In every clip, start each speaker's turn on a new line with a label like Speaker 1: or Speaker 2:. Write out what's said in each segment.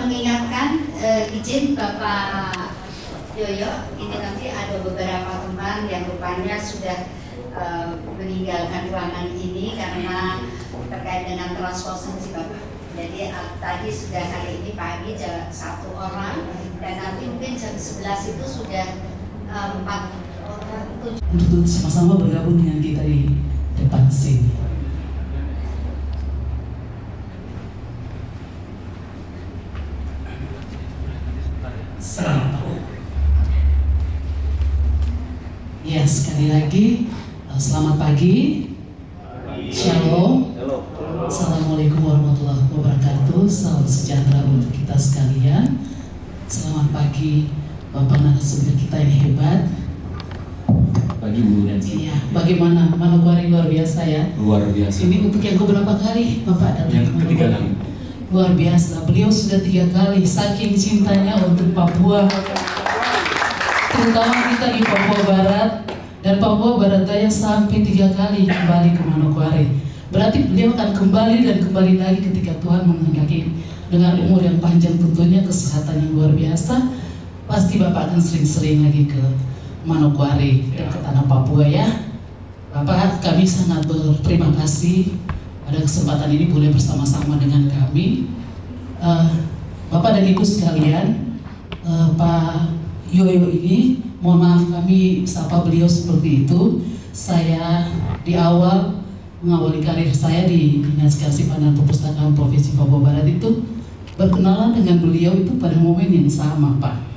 Speaker 1: mengingatkan izin Bapak Yoyo, ini nanti ada beberapa teman yang rupanya sudah meninggalkan ruangan ini karena terkait dengan transportasi Bapak. Jadi tadi sudah hari ini pagi satu orang dan nanti mungkin jam 11 itu sudah 4 orang.
Speaker 2: Untuk sama-sama bergabung dengan kita di depan sini. Ya, sekali lagi selamat pagi. Shalom. Assalamualaikum warahmatullahi wabarakatuh. Salam sejahtera untuk kita sekalian. Selamat pagi Bapak narasumber kita yang hebat.
Speaker 3: Pagi Bu Nancy.
Speaker 2: Iya, bagaimana Manokwari luar biasa ya?
Speaker 3: Luar biasa.
Speaker 2: Ini untuk yang keberapa kali Bapak datang
Speaker 3: Yang
Speaker 2: ke
Speaker 3: ketiga
Speaker 2: Manokwari?
Speaker 3: kali.
Speaker 2: Luar biasa, beliau sudah 3 kali saking cintanya untuk Papua, terutama kita di Papua Barat dan Papua Barat Daya sampai 3 kali kembali ke Manokwari. Berarti beliau akan kembali dan kembali lagi ketika Tuhan menghendaki, dengan umur yang panjang tentunya, kesehatan yang luar biasa. Pasti Bapak akan sering-sering lagi ke Manokwari dan ke tanah Papua ya. Bapak, kami sangat berterima kasih pada kesempatan ini boleh bersama-sama dengan kami. Bapak dan Ibu sekalian, Pak Yoyo ini, mohon maaf kami sapa beliau seperti itu. Saya di awal mengawali karir saya di Dinas Kearsipan dan Perpustakaan Provinsi Papua Barat itu berkenalan dengan beliau itu pada momen yang sama, Pak.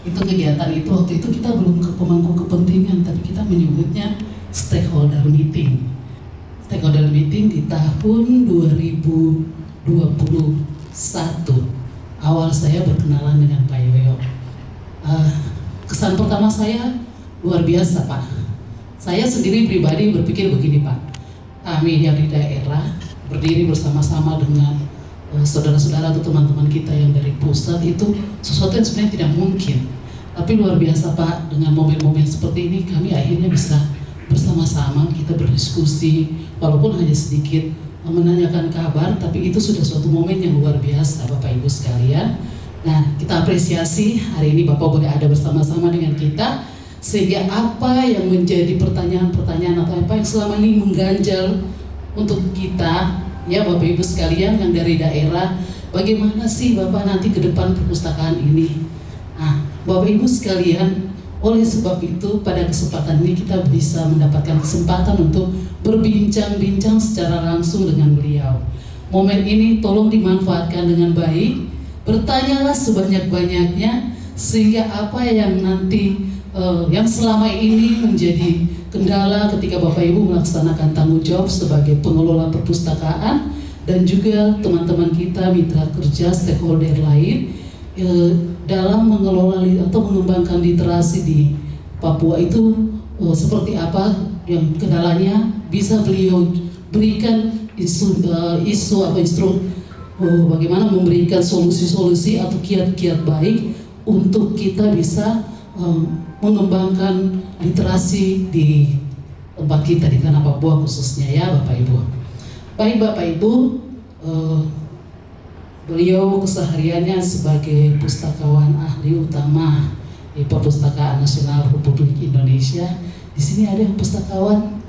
Speaker 2: Itu kegiatan itu waktu itu kita belum ke pemangku kepentingan, tapi kita menyebutnya stakeholder meeting. Stakeholder meeting di tahun 2021. Awal saya berkenalan dengan Pak Yoyo. Kesan pertama saya luar biasa, Pak. Saya sendiri pribadi berpikir begini, Pak. Kami yang di daerah berdiri bersama-sama dengan saudara-saudara atau teman-teman kita yang dari pusat itu sesuatu yang sebenarnya tidak mungkin. Tapi luar biasa, Pak, dengan momen-momen seperti ini kami akhirnya bisa bersama-sama kita berdiskusi, walaupun hanya sedikit menanyakan kabar, tapi itu sudah suatu momen yang luar biasa, Bapak Ibu sekalian. Nah, kita apresiasi hari ini Bapak boleh ada bersama-sama dengan kita, sehingga apa yang menjadi pertanyaan-pertanyaan atau apa yang selama ini mengganjal untuk kita, ya Bapak Ibu sekalian yang dari daerah, bagaimana sih Bapak nanti ke depan perpustakaan ini? Nah, Bapak Ibu sekalian, oleh sebab itu pada kesempatan ini kita bisa mendapatkan kesempatan untuk berbincang-bincang secara langsung dengan beliau. Momen ini tolong dimanfaatkan dengan baik, bertanyalah sebanyak-banyaknya, sehingga apa yang nanti yang selama ini menjadi kendala ketika Bapak Ibu melaksanakan tanggung jawab sebagai pengelola perpustakaan dan juga teman-teman kita mitra kerja stakeholder lain dalam mengelola atau mengembangkan literasi di Papua itu seperti apa yang kendalanya bisa beliau berikan isu atau bagaimana memberikan solusi-solusi atau kiat-kiat baik untuk kita bisa mengembangkan literasi di tempat kita di tanah Papua khususnya ya Bapak Ibu. Baik Bapak Ibu, beliau kesehariannya sebagai pustakawan ahli utama di Perpustakaan Nasional Republik Indonesia. Di sini ada yang pustakawan.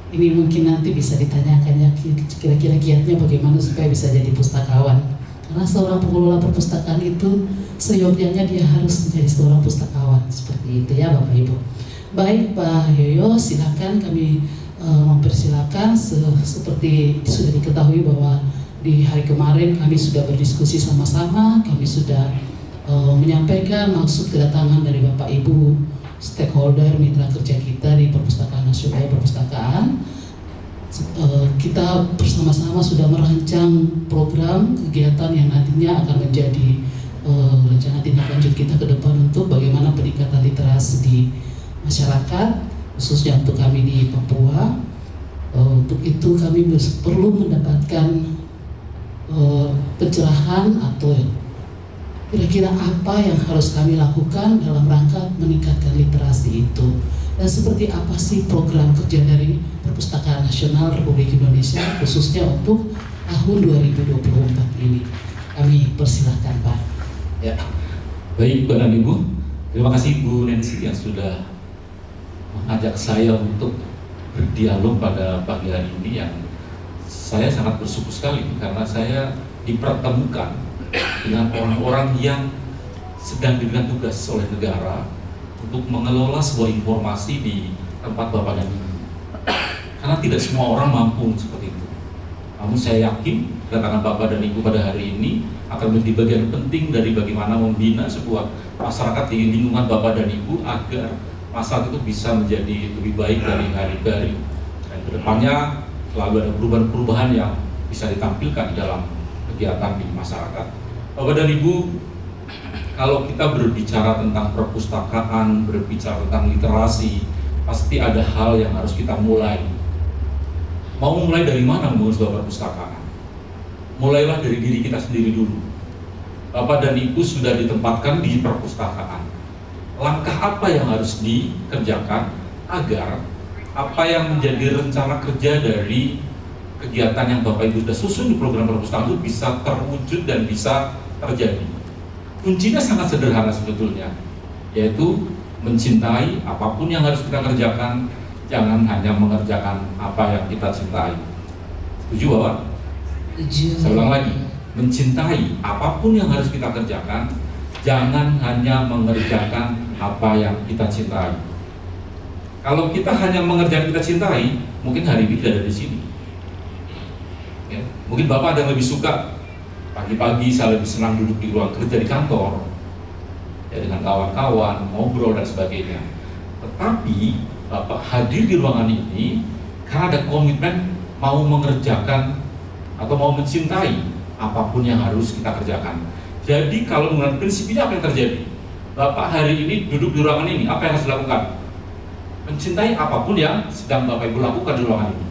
Speaker 2: Ini mungkin nanti bisa ditanyakan ya kira-kira kiatnya bagaimana supaya bisa jadi pustakawan. Karena seorang pengelola perpustakaan itu seyogyanya dia harus menjadi seorang pustakawan seperti itu ya Bapak Ibu. Baik Pak Yoyo, silakan kami mempersilakan seperti sudah diketahui bahwa di hari kemarin kami sudah berdiskusi sama-sama, kami sudah menyampaikan maksud kedatangan dari Bapak Ibu stakeholder mitra kerja kita di Perpustakaan Nasional Perpustakaan. Kita bersama-sama sudah merancang program kegiatan yang nantinya akan menjadi rencana tindak lanjut kita ke depan untuk bagaimana peningkatan literasi di masyarakat khususnya untuk kami di Papua. Untuk itu kami perlu mendapatkan pencerahan atau kira-kira apa yang harus kami lakukan dalam rangka meningkatkan literasi itu, dan seperti apa sih program kerja dari Perpustakaan Nasional Republik Indonesia khususnya untuk tahun 2024 ini. Kami persilahkan Pak.
Speaker 3: Ya, baik Bapak dan Ibu, terima kasih Bu Nancy yang sudah mengajak saya untuk berdialog pada pagi hari ini, yang saya sangat bersyukur sekali karena saya dipertemukan dengan orang-orang yang sedang diberikan tugas oleh negara untuk mengelola sebuah informasi di tempat Bapak dan Ibu. Karena tidak semua orang mampu seperti itu. Namun saya yakin kedatangan Bapak dan Ibu pada hari ini akan menjadi bagian penting dari bagaimana membina sebuah masyarakat di lingkungan Bapak dan Ibu agar masyarakat itu bisa menjadi lebih baik dari hari ke hari. Dan kedepannya selalu ada perubahan-perubahan yang bisa ditampilkan di dalam kegiatan di masyarakat. Bapak dan Ibu, kalau kita berbicara tentang perpustakaan, berbicara tentang literasi, pasti ada hal yang harus kita mulai. Mau mulai dari mana membangun sebuah perpustakaan? Mulailah dari diri kita sendiri dulu. Bapak dan Ibu sudah ditempatkan di perpustakaan. Langkah apa yang harus dikerjakan agar apa yang menjadi rencana kerja dari kegiatan yang Bapak Ibu sudah susun di program perpustakaan itu bisa terwujud dan bisa terjadi? Kuncinya sangat sederhana sebetulnya, yaitu mencintai apapun yang harus kita kerjakan. Jangan hanya mengerjakan apa yang kita cintai. Setuju Bapak?
Speaker 2: Setuju.
Speaker 3: Saya ulang lagi, mencintai apapun yang harus kita kerjakan. Jangan hanya mengerjakan apa yang kita cintai. Kalau kita hanya mengerjakan kita cintai, mungkin hari ini tidak ada di sini. Ya, mungkin Bapak ada yang lebih suka pagi-pagi saya lebih senang duduk di ruang kerja di kantor, ya, dengan kawan-kawan, ngobrol dan sebagainya. Tetapi Bapak hadir di ruangan ini karena ada komitmen mau mengerjakan atau mau mencintai apapun yang harus kita kerjakan. Jadi kalau menggunakan prinsip ini, apa yang terjadi? Bapak hari ini duduk di ruangan ini, apa yang harus dilakukan? Mencintai apapun yang sedang Bapak Ibu lakukan di ruangan ini.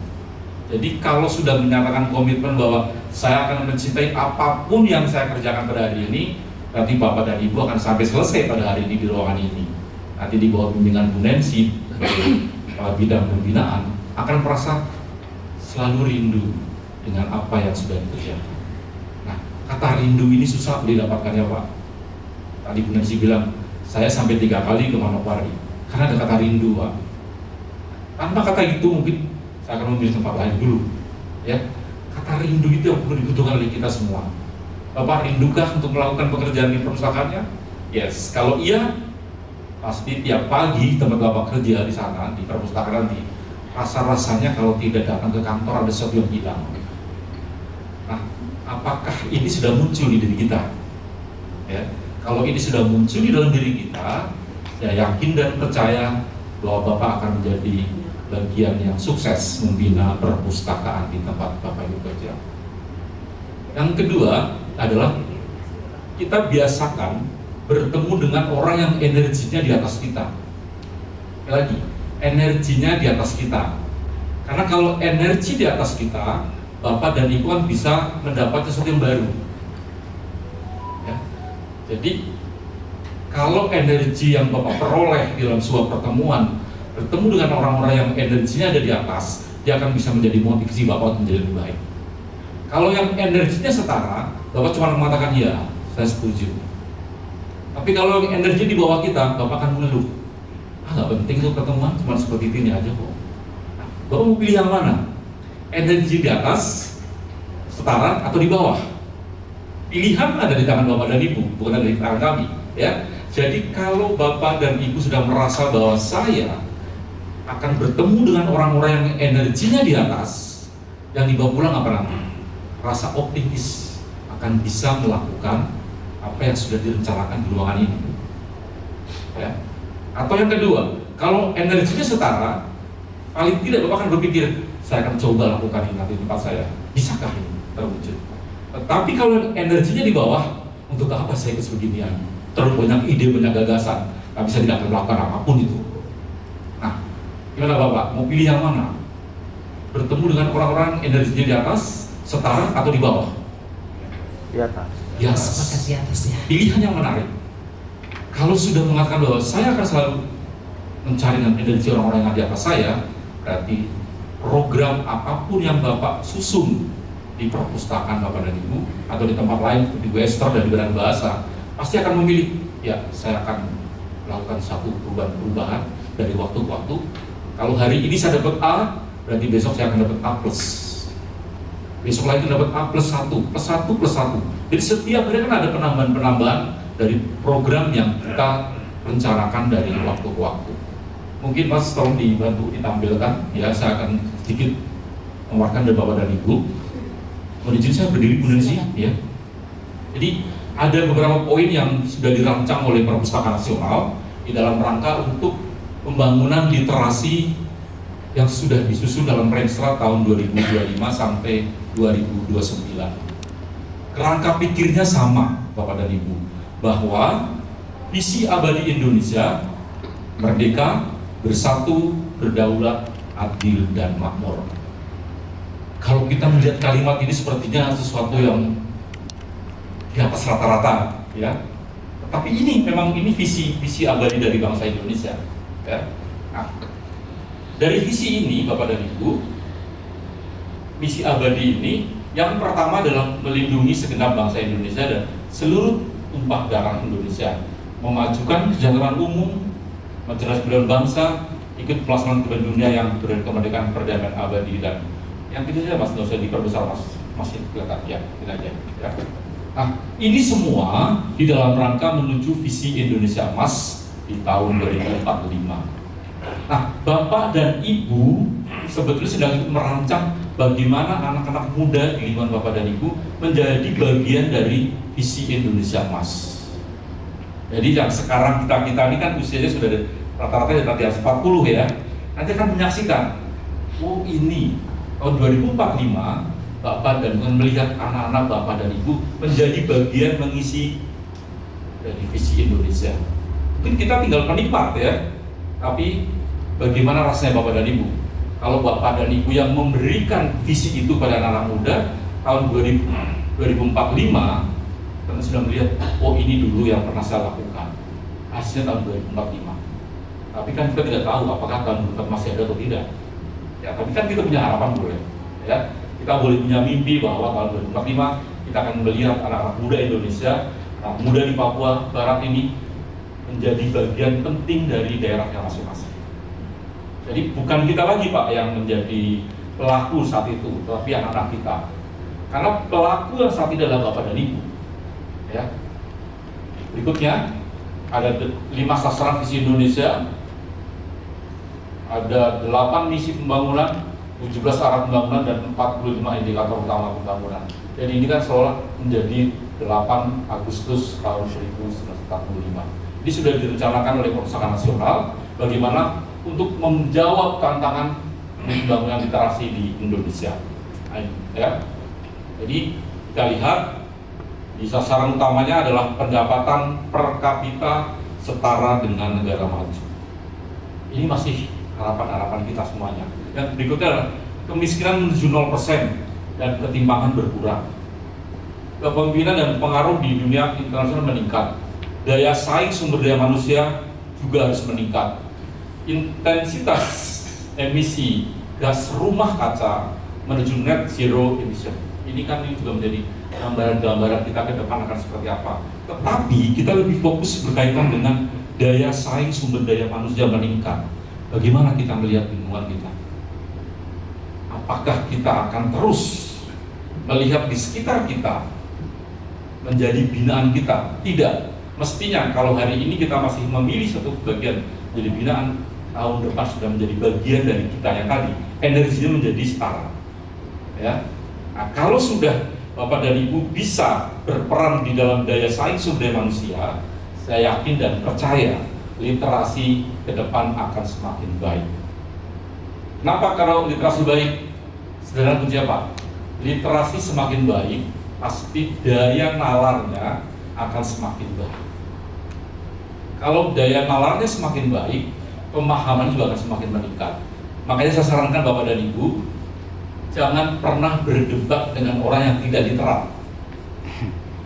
Speaker 3: Jadi kalau sudah menyatakan komitmen bahwa saya akan mencintai apapun yang saya kerjakan pada hari ini, berarti Bapak dan Ibu akan sampai selesai pada hari ini di ruangan ini. Nanti di bawah bimbingan Bu Nancy, kepala bidang pembinaan, akan merasa selalu rindu dengan apa yang sudah dikerjakan. Nah, kata rindu ini susah didapatkan ya Pak. Tadi Bu Nancy bilang, saya sampai 3 kali ke Manokwari karena ada kata rindu Pak. Tanpa kata itu mungkin saya akan memilih tempat lain dulu. Ya, kata rindu itu yang perlu dibutuhkan oleh kita semua. Bapak rindukah untuk melakukan pekerjaan di perpustakaannya? Yes. Kalau iya, pasti tiap pagi tempat Bapak kerja di sana di perpustakaan nanti, rasa-rasanya kalau tidak datang ke kantor ada sesuatu yang hilang. Nah, apakah ini sudah muncul di diri kita? Ya, kalau ini sudah muncul di dalam diri kita, saya yakin dan percaya bahwa Bapak akan menjadi bagian yang sukses membina perpustakaan di tempat Bapak Ibu kerja. Yang kedua adalah kita biasakan bertemu dengan orang yang energinya di atas kita. Lagi, energinya di atas kita. Karena kalau energi di atas kita, Bapak dan Ibu kan bisa mendapat sesuatu yang baru. Ya. Jadi kalau energi yang Bapak peroleh dalam sebuah pertemuan, bertemu dengan orang-orang yang energinya ada di atas, dia akan bisa menjadi motivasi Bapak untuk menjadi lebih baik. Kalau yang energinya setara, Bapak cuma mengatakan ya, saya setuju. Tapi kalau energi di bawah kita, Bapak akan mengeluh. Nggak penting tuh pertemuan, cuma seperti ini aja kok. Nah, Bapak mau pilih yang mana? Energi di atas, setara, atau di bawah? Pilihan ada di tangan Bapak dan Ibu, bukan ada di tangan kami. Ya. Jadi kalau Bapak dan Ibu sudah merasa bahwa saya akan bertemu dengan orang-orang yang energinya di atas, yang dibawa pulang apa nanti? Rasa optimis akan bisa melakukan apa yang sudah direncanakan di ruangan ini. Ya. Atau yang kedua, kalau energinya setara, paling tidak Bapak akan berpikir, saya akan coba lakukan ini nanti di tempat saya. Bisakah ini terwujud? Tetapi kalau energinya di bawah, untuk apa saya ikut sebeginian? Terlalu banyak ide, banyak gagasan, nggak bisa tidak akan melakukan apapun itu. Nah, gimana Bapak? Mau pilih yang mana? Bertemu dengan orang-orang energinya di atas, setara, atau di bawah?
Speaker 4: Di atas.
Speaker 3: Di atas.
Speaker 2: Sepakat di atas ya.
Speaker 3: Pilihan yang menarik. Kalau sudah mengatakan bahwa saya akan selalu mencari dengan energi orang-orang yang di atas saya, berarti program apapun yang Bapak susun di perpustakaan Bapak dan Ibu atau di tempat lain di Western dan di Badan Bahasa, pasti akan memilih, ya saya akan melakukan satu perubahan dari waktu ke waktu. Kalau hari ini saya dapat A, berarti besok saya akan dapat A plus. Besok lagi dapat A plus 1, plus 1, plus 1. Jadi setiap hari kan ada penambahan-penambahan dari program yang kita rencanakan dari waktu ke waktu. Mungkin Mas tolong dibantu ditampilkan, ya saya akan sedikit mengeluarkan dari Bapak dan Ibu. Mohon izin saya berdiri Bu Nancy, ya. Jadi ada beberapa poin yang sudah dirancang oleh Perpustakaan Nasional di dalam rangka untuk pembangunan literasi yang sudah disusun dalam Renstra tahun 2025 sampai 2029. Kerangka pikirnya sama, Bapak dan Ibu, bahwa visi abadi Indonesia merdeka, bersatu, berdaulat, adil, dan makmur. Kalau kita melihat kalimat ini sepertinya sesuatu yang di atas rata-rata, ya. Tapi ini memang visi abadi dari bangsa Indonesia, ya. Nah, dari visi ini, Bapak dan Ibu, misi abadi ini yang pertama adalah melindungi segenap bangsa Indonesia dan seluruh tumpah darah Indonesia, memajukan kesejahteraan umum, mencerdaskan budaya bangsa, ikut pelaksanaan kehidupan dunia yang berkemerdekaan, perdamaian abadi, dan yang ketiga Mas, nggak usah diperbesar Mas, masih kelihatan ya, ini aja. Ya. Nah, ini semua di dalam rangka menuju visi Indonesia Emas di tahun 2045. Nah, Bapak dan Ibu sebetulnya sedang merancang bagaimana anak-anak muda di lingkungan Bapak dan Ibu menjadi bagian dari visi Indonesia Emas. Jadi yang sekarang kita ini kan usianya sudah rata-rata di atas 40 ya. Nanti akan menyaksikan, oh ini tahun 2045 Bapak dan Ibu melihat anak-anak Bapak dan Ibu menjadi bagian mengisi dari visi Indonesia. Mungkin kita tinggal menikmat ya, tapi bagaimana rasanya Bapak dan Ibu kalau Bapak dan Ibu yang memberikan visi itu pada anak-anak muda tahun 2045 karena sudah melihat, oh ini dulu yang pernah saya lakukan, hasilnya tahun 2045. Tapi kan kita tidak tahu apakah tahun 2045 masih ada atau tidak. Ya, tapi kan kita punya harapan boleh, ya. Kita boleh punya mimpi bahwa tahun 2045 kita akan melihat anak-anak muda Indonesia, anak muda di Papua Barat ini menjadi bagian penting dari daerahnya masing-masing. Jadi bukan kita lagi Pak yang menjadi pelaku saat itu, tapi anak-anak kita. Karena pelaku yang saat ini adalah Bapak dan Ibu. Ya. Berikutnya ada 5 sasaran visi Indonesia, ada 8 misi pembangunan, 17 arah pembangunan, dan 45 indikator utama pembangunan. Jadi ini kan seolah menjadi 8 Agustus tahun 1945. Ini sudah direncanakan oleh Perpustakaan Nasional bagaimana untuk menjawab tantangan pembangunan literasi di Indonesia. Ya. Jadi kita lihat di sasaran utamanya adalah pendapatan per kapita setara dengan negara maju. Ini masih harapan-harapan kita semuanya. Dan berikutnya adalah kemiskinan menuju 0% dan ketimpangan berkurang. Kepemimpinan dan pengaruh di dunia internasional meningkat. Daya saing sumber daya manusia juga harus meningkat. Intensitas emisi gas rumah kaca menuju net zero emission. Ini kan juga menjadi gambaran-gambaran kita ke depan akan seperti apa. Tetapi kita lebih fokus berkaitan dengan daya saing sumber daya manusia meningkat. Bagaimana kita melihat lingkungan kita? Apakah kita akan terus melihat di sekitar kita menjadi binaan kita? Tidak. Mestinya kalau hari ini kita masih memilih satu bagian menjadi binaan, tahun depan sudah menjadi bagian dari kita yang tadi. Energinya menjadi setara. Ya. Nah, kalau sudah Bapak dan Ibu bisa berperan di dalam daya saing sumber daya manusia, saya yakin dan percaya literasi ke depan akan semakin baik. Kenapa kalau literasi baik? Sederhana kunci apa? Literasi semakin baik, pasti daya nalarnya akan semakin baik. Kalau daya nalarnya semakin baik, pemahaman juga akan semakin meningkat. Makanya saya sarankan Bapak dan Ibu, jangan pernah berdebat dengan orang yang tidak literat.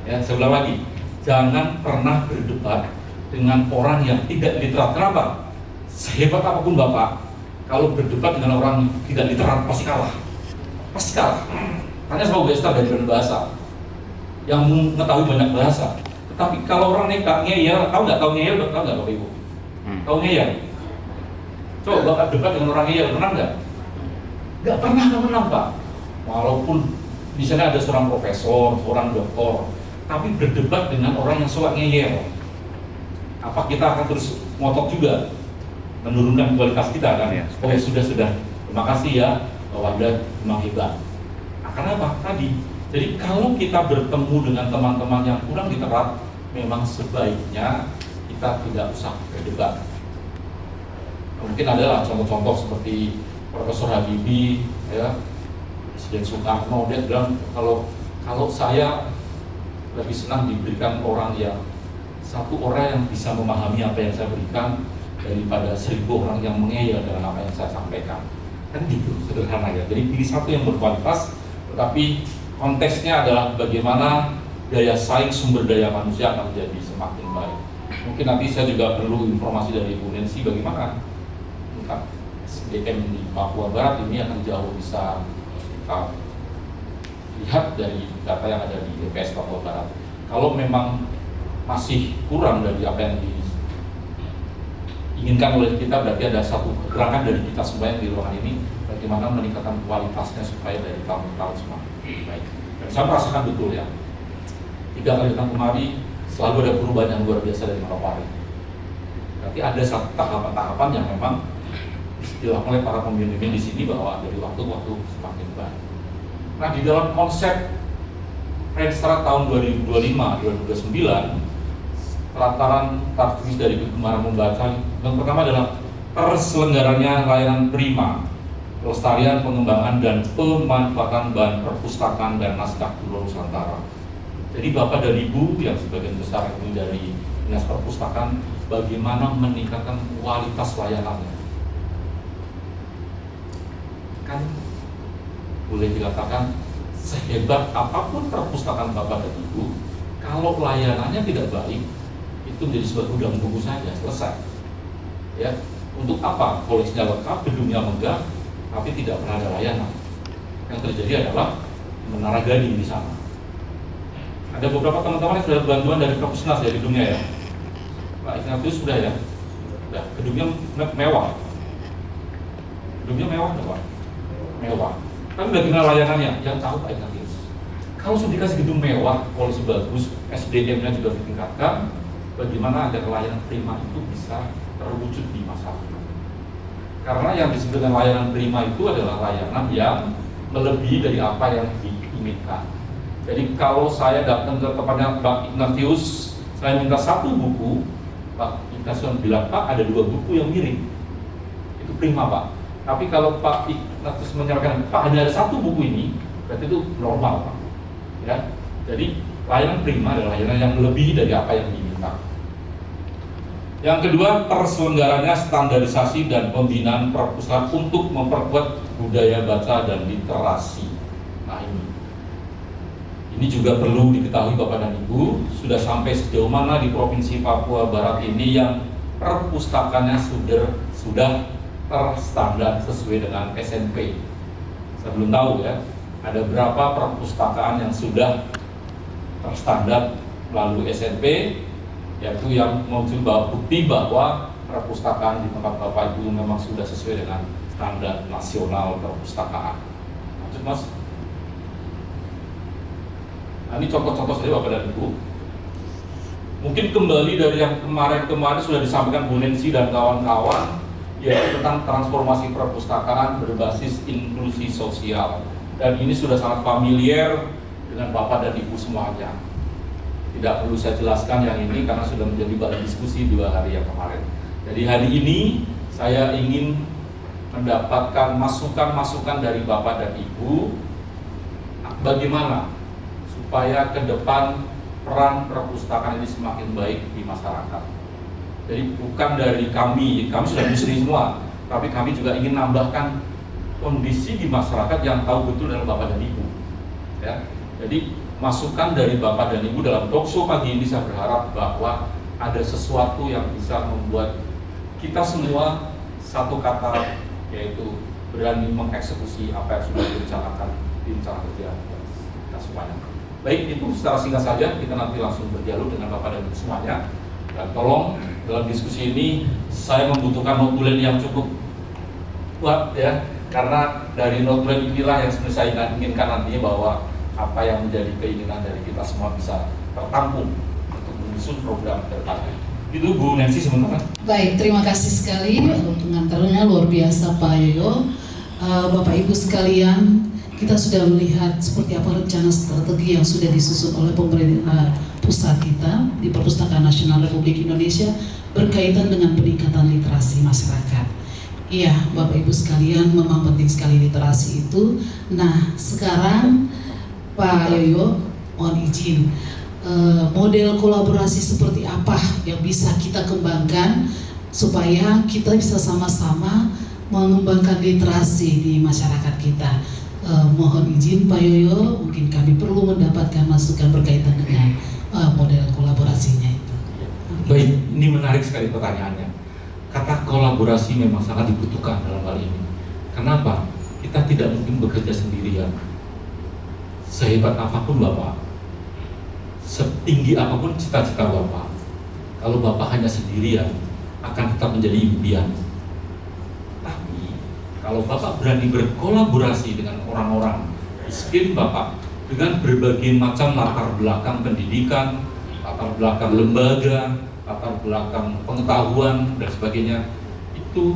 Speaker 3: Ya, saya ulang lagi, jangan pernah berdebat dengan orang yang tidak literat. Kenapa? Sehebat apapun Bapak, kalau berdebat dengan orang yang tidak literat pasti kalah. Pasti kalah. Tanya sama Bu Esther dari bahasa yang mengetahui banyak bahasa. Tetapi kalau orang nekat ngeyel, tahu nggak Bapak Ibu? Tahu ngeyel? Coba Bapak debat dengan orang ngeyel, menang nggak? Nggak pernah menang Pak. Walaupun di sana ada seorang profesor, seorang doktor, tapi berdebat dengan orang yang suka ngeyel. Apa kita akan terus ngotot juga menurunkan kualitas kita kan?
Speaker 4: Ya.
Speaker 3: Oh ya sudah. Terima kasih ya, bahwa Anda memang hebat. Karena apa? Tadi, jadi kalau kita bertemu dengan teman-teman yang kurang literat, memang sebaiknya kita tidak usah berdebat. Mungkin adalah contoh-contoh seperti Profesor Habibie, ya, Presiden Soekarno, dia bilang kalau saya lebih senang diberikan satu orang yang bisa memahami apa yang saya berikan daripada 1000 orang yang mengeyel dengan apa yang saya sampaikan. Kan gitu, sederhana ya. Jadi pilih satu yang berkualitas, tetapi konteksnya adalah bagaimana daya saing sumber daya manusia akan menjadi semakin baik. Mungkin nanti saya juga perlu informasi dari Ibu Nancy bagaimana SDM di Papua Barat ini akan jauh bisa kita lihat dari data yang ada di DPS Papua Barat. Kalau memang masih kurang dari apa yang diinginkan oleh kita, berarti ada satu gerakan dari kita semua yang di ruangan ini, bagaimana meningkatkan kualitasnya supaya dari tahun ke tahun semakin baik. Dan saya merasakan betul ya, 3 kali datang kemari selalu ada perubahan yang luar biasa dari Manokwari. Berarti ada satu tahapan-tahapan yang memang dilakukan oleh para pemimpin di sini bahwa dari waktu ke waktu semakin baik. Nah, di dalam konsep Renstra tahun 2025-2029, pelataran strategis dari kegemaran membaca yang pertama adalah terselenggaranya layanan prima, pelestarian, pengembangan, dan pemanfaatan bahan perpustakaan dan naskah Pulau Nusantara. Jadi Bapak dan Ibu yang sebagian besar ini dari Dinas Perpustakaan, bagaimana meningkatkan kualitas layanannya? Kan boleh dikatakan sehebat apapun perpustakaan Bapak dan Ibu, kalau layanannya tidak baik, itu menjadi sebuah gudang buku saja, selesai. Ya, untuk apa? Koleksinya lengkap, gedungnya megah, tapi tidak pernah ada layanan. Yang terjadi adalah menara gading di sana. Ada beberapa teman-teman yang sudah bantuan dari Kapusnas ya gedungnya ya. Pak Ignatius sudah ya, sudah. Gedungnya mewah. Gedungnya mewah, mewah. Tapi bagaimana layanannya? Yang tahu Pak Ignatius. Kalau sudah dikasih gedung mewah, polisi bagus, SDM-nya juga ditingkatkan, bagaimana agar layanan prima itu bisa terwujud di masyarakat? Karena yang disebut dengan layanan prima itu adalah layanan yang melebihi dari apa yang diinginkan. Jadi kalau saya datang kepada Pak Ignatius, saya minta 1 buku, Pak Ignatius bilang, Pak ada 2 buku yang mirip, itu prima Pak. Tapi kalau Pak Ignatius menyatakan, Pak hanya ada 1 buku ini, berarti itu normal Pak. Ya, jadi layanan prima adalah layanan yang lebih dari apa yang diminta. Yang kedua, terselenggaranya standarisasi dan pembinaan perpustakaan untuk memperkuat budaya baca dan literasi. Nah ini juga perlu diketahui Bapak dan Ibu, sudah sampai sejauh mana di Provinsi Papua Barat ini yang perpustakaannya sudah terstandar sesuai dengan SNP. Saya belum tahu ya, ada berapa perpustakaan yang sudah terstandar melalui SNP, yaitu yang muncul bukti bahwa perpustakaan di tempat Bapak Ibu memang sudah sesuai dengan standar nasional perpustakaan. Lanjut Mas. Nah, ini contoh-contoh saja Bapak dan Ibu. Mungkin kembali dari yang kemarin sudah disampaikan Bu Nancy dan kawan-kawan, yaitu tentang transformasi perpustakaan berbasis inklusi sosial. Dan ini sudah sangat familiar dengan Bapak dan Ibu semuanya. Tidak perlu saya jelaskan yang ini karena sudah menjadi bahan diskusi 2 hari yang kemarin. Jadi hari ini saya ingin mendapatkan masukan-masukan dari Bapak dan Ibu bagaimana supaya ke depan peran perpustakaan ini semakin baik di masyarakat. Jadi bukan dari kami sudah industri semua, tapi kami juga ingin nambahkan kondisi di masyarakat yang tahu betul dalam Bapak dan Ibu. Ya, jadi masukan dari Bapak dan Ibu dalam talkshow pagi ini saya berharap bahwa ada sesuatu yang bisa membuat kita semua satu kata, yaitu berani mengeksekusi apa yang sudah direncanakan di rencana kerja Baik, itu secara singkat saja, kita nanti langsung berdialog dengan Bapak dan Ibu semuanya. Dan tolong dalam diskusi ini saya membutuhkan notulen yang cukup kuat ya, karena dari notulen inilah yang sebenarnya saya inginkan nantinya bahwa apa yang menjadi keinginan dari kita semua bisa tertampung untuk menyusun program ke depan. Itu Bu Nancy sebenarnya.
Speaker 2: Baik, terima kasih sekali untuk pengantarnya luar biasa Pak Yoyo. Bapak Ibu sekalian, kita sudah melihat seperti apa rencana strategi yang sudah disusun oleh pemerintah pusat kita di Perpustakaan Nasional Republik Indonesia berkaitan dengan peningkatan literasi masyarakat. Iya, Bapak Ibu sekalian, memang penting sekali literasi itu. Nah, sekarang Pak Yoyo, mohon izin, model kolaborasi seperti apa yang bisa kita kembangkan supaya kita bisa sama-sama mengembangkan literasi di masyarakat kita. Mohon izin Pak Yoyo, mungkin kami perlu mendapatkan masukan berkaitan dengan model kolaborasinya itu.
Speaker 3: Baik, ini menarik sekali pertanyaannya. Kata kolaborasi memang sangat dibutuhkan dalam hal ini. Kenapa? Kita tidak mungkin bekerja sendirian. Sehebat apapun Bapak, setinggi apapun cita-cita Bapak, kalau Bapak hanya sendirian akan tetap menjadi impian. Tapi kalau Bapak berani berkolaborasi dengan orang-orang di sekitar Bapak dengan berbagai macam latar belakang pendidikan, latar belakang lembaga, latar belakang pengetahuan dan sebagainya, itu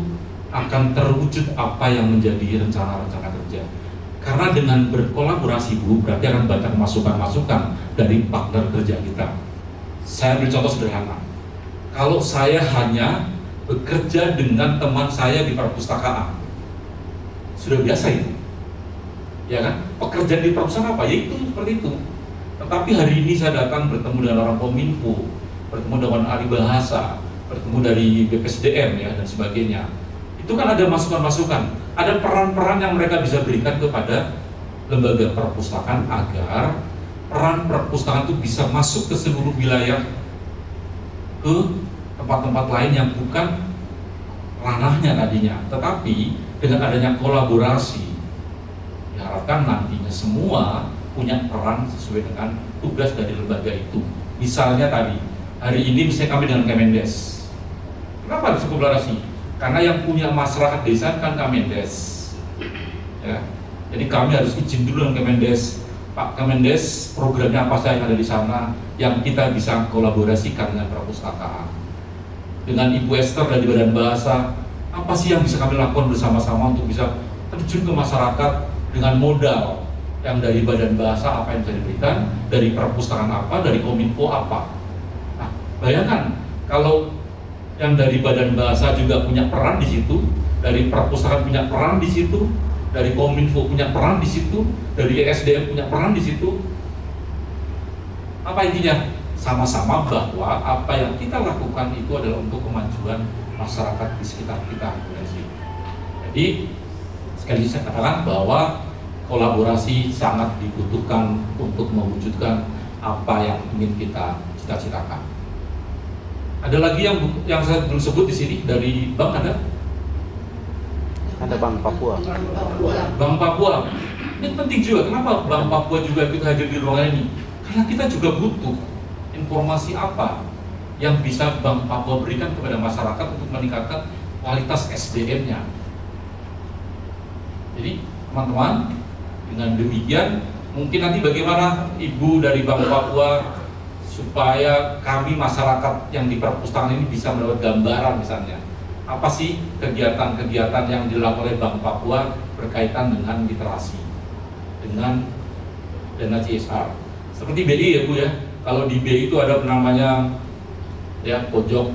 Speaker 3: akan terwujud apa yang menjadi rencana-rencana kerja. Karena dengan berkolaborasi Bu, berarti akan banyak masukan-masukan dari partner kerja kita. Saya ambil contoh sederhana. Kalau saya hanya bekerja dengan teman saya di perpustakaan, sudah biasa itu, ya kan? Pekerjaan di perpustakaan apa? Ya itu seperti itu. Tetapi hari ini saya datang bertemu dengan orang Kominfo, bertemu dengan ahli bahasa, bertemu dari BPSDM ya dan sebagainya. Itu kan ada masukan-masukan, ada peran-peran yang mereka bisa berikan kepada lembaga perpustakaan agar peran perpustakaan itu bisa masuk ke seluruh wilayah, ke tempat-tempat lain yang bukan ranahnya tadinya. Tetapi dengan adanya kolaborasi, diharapkan nantinya semua punya peran sesuai dengan tugas dari lembaga itu. Misalnya tadi, hari ini misalnya kami dengan Kemendes. Kenapa harus kolaborasi? Karena yang punya masyarakat desa kan Kemendes, ya. Jadi kami harus izin dulu dengan Kemendes. Pak Kemendes, programnya apa saja yang ada di sana yang kita bisa kolaborasikan dengan perpustakaan. Dengan Ibu Esther dari Badan Bahasa, apa sih yang bisa kami lakukan bersama-sama untuk bisa terjun ke masyarakat dengan modal yang dari Badan Bahasa apa yang bisa diberikan, dari perpustakaan apa, dari Kominfo apa. Nah, bayangkan kalau yang dari Badan Bahasa juga punya peran di situ, dari perpustakaan punya peran di situ, dari Kominfo punya peran di situ, dari ESDM punya peran di situ. Apa intinya? Sama-sama bahwa apa yang kita lakukan itu adalah untuk kemajuan masyarakat di sekitar kita. Jadi sekali lagi saya katakan bahwa kolaborasi sangat dibutuhkan untuk mewujudkan apa yang ingin kita cita-citakan. Ada lagi yang saya belum sebut di sini dari Bank ada?
Speaker 4: Ada Bank Papua.
Speaker 3: Bank Papua. Ini penting juga. Kenapa Bank Papua juga kita hadir di ruangan ini? Karena kita juga butuh informasi apa yang bisa Bank Papua berikan kepada masyarakat untuk meningkatkan kualitas SDM-nya. Jadi teman-teman, dengan demikian mungkin nanti bagaimana Ibu dari Bank Papua supaya kami masyarakat yang di perpustakaan ini bisa mendapat gambaran misalnya apa sih kegiatan-kegiatan yang dilakukan oleh Bank Papua berkaitan dengan literasi, dengan dana CSR. Seperti BI ya Bu ya, kalau di BI itu ada namanya ya pojok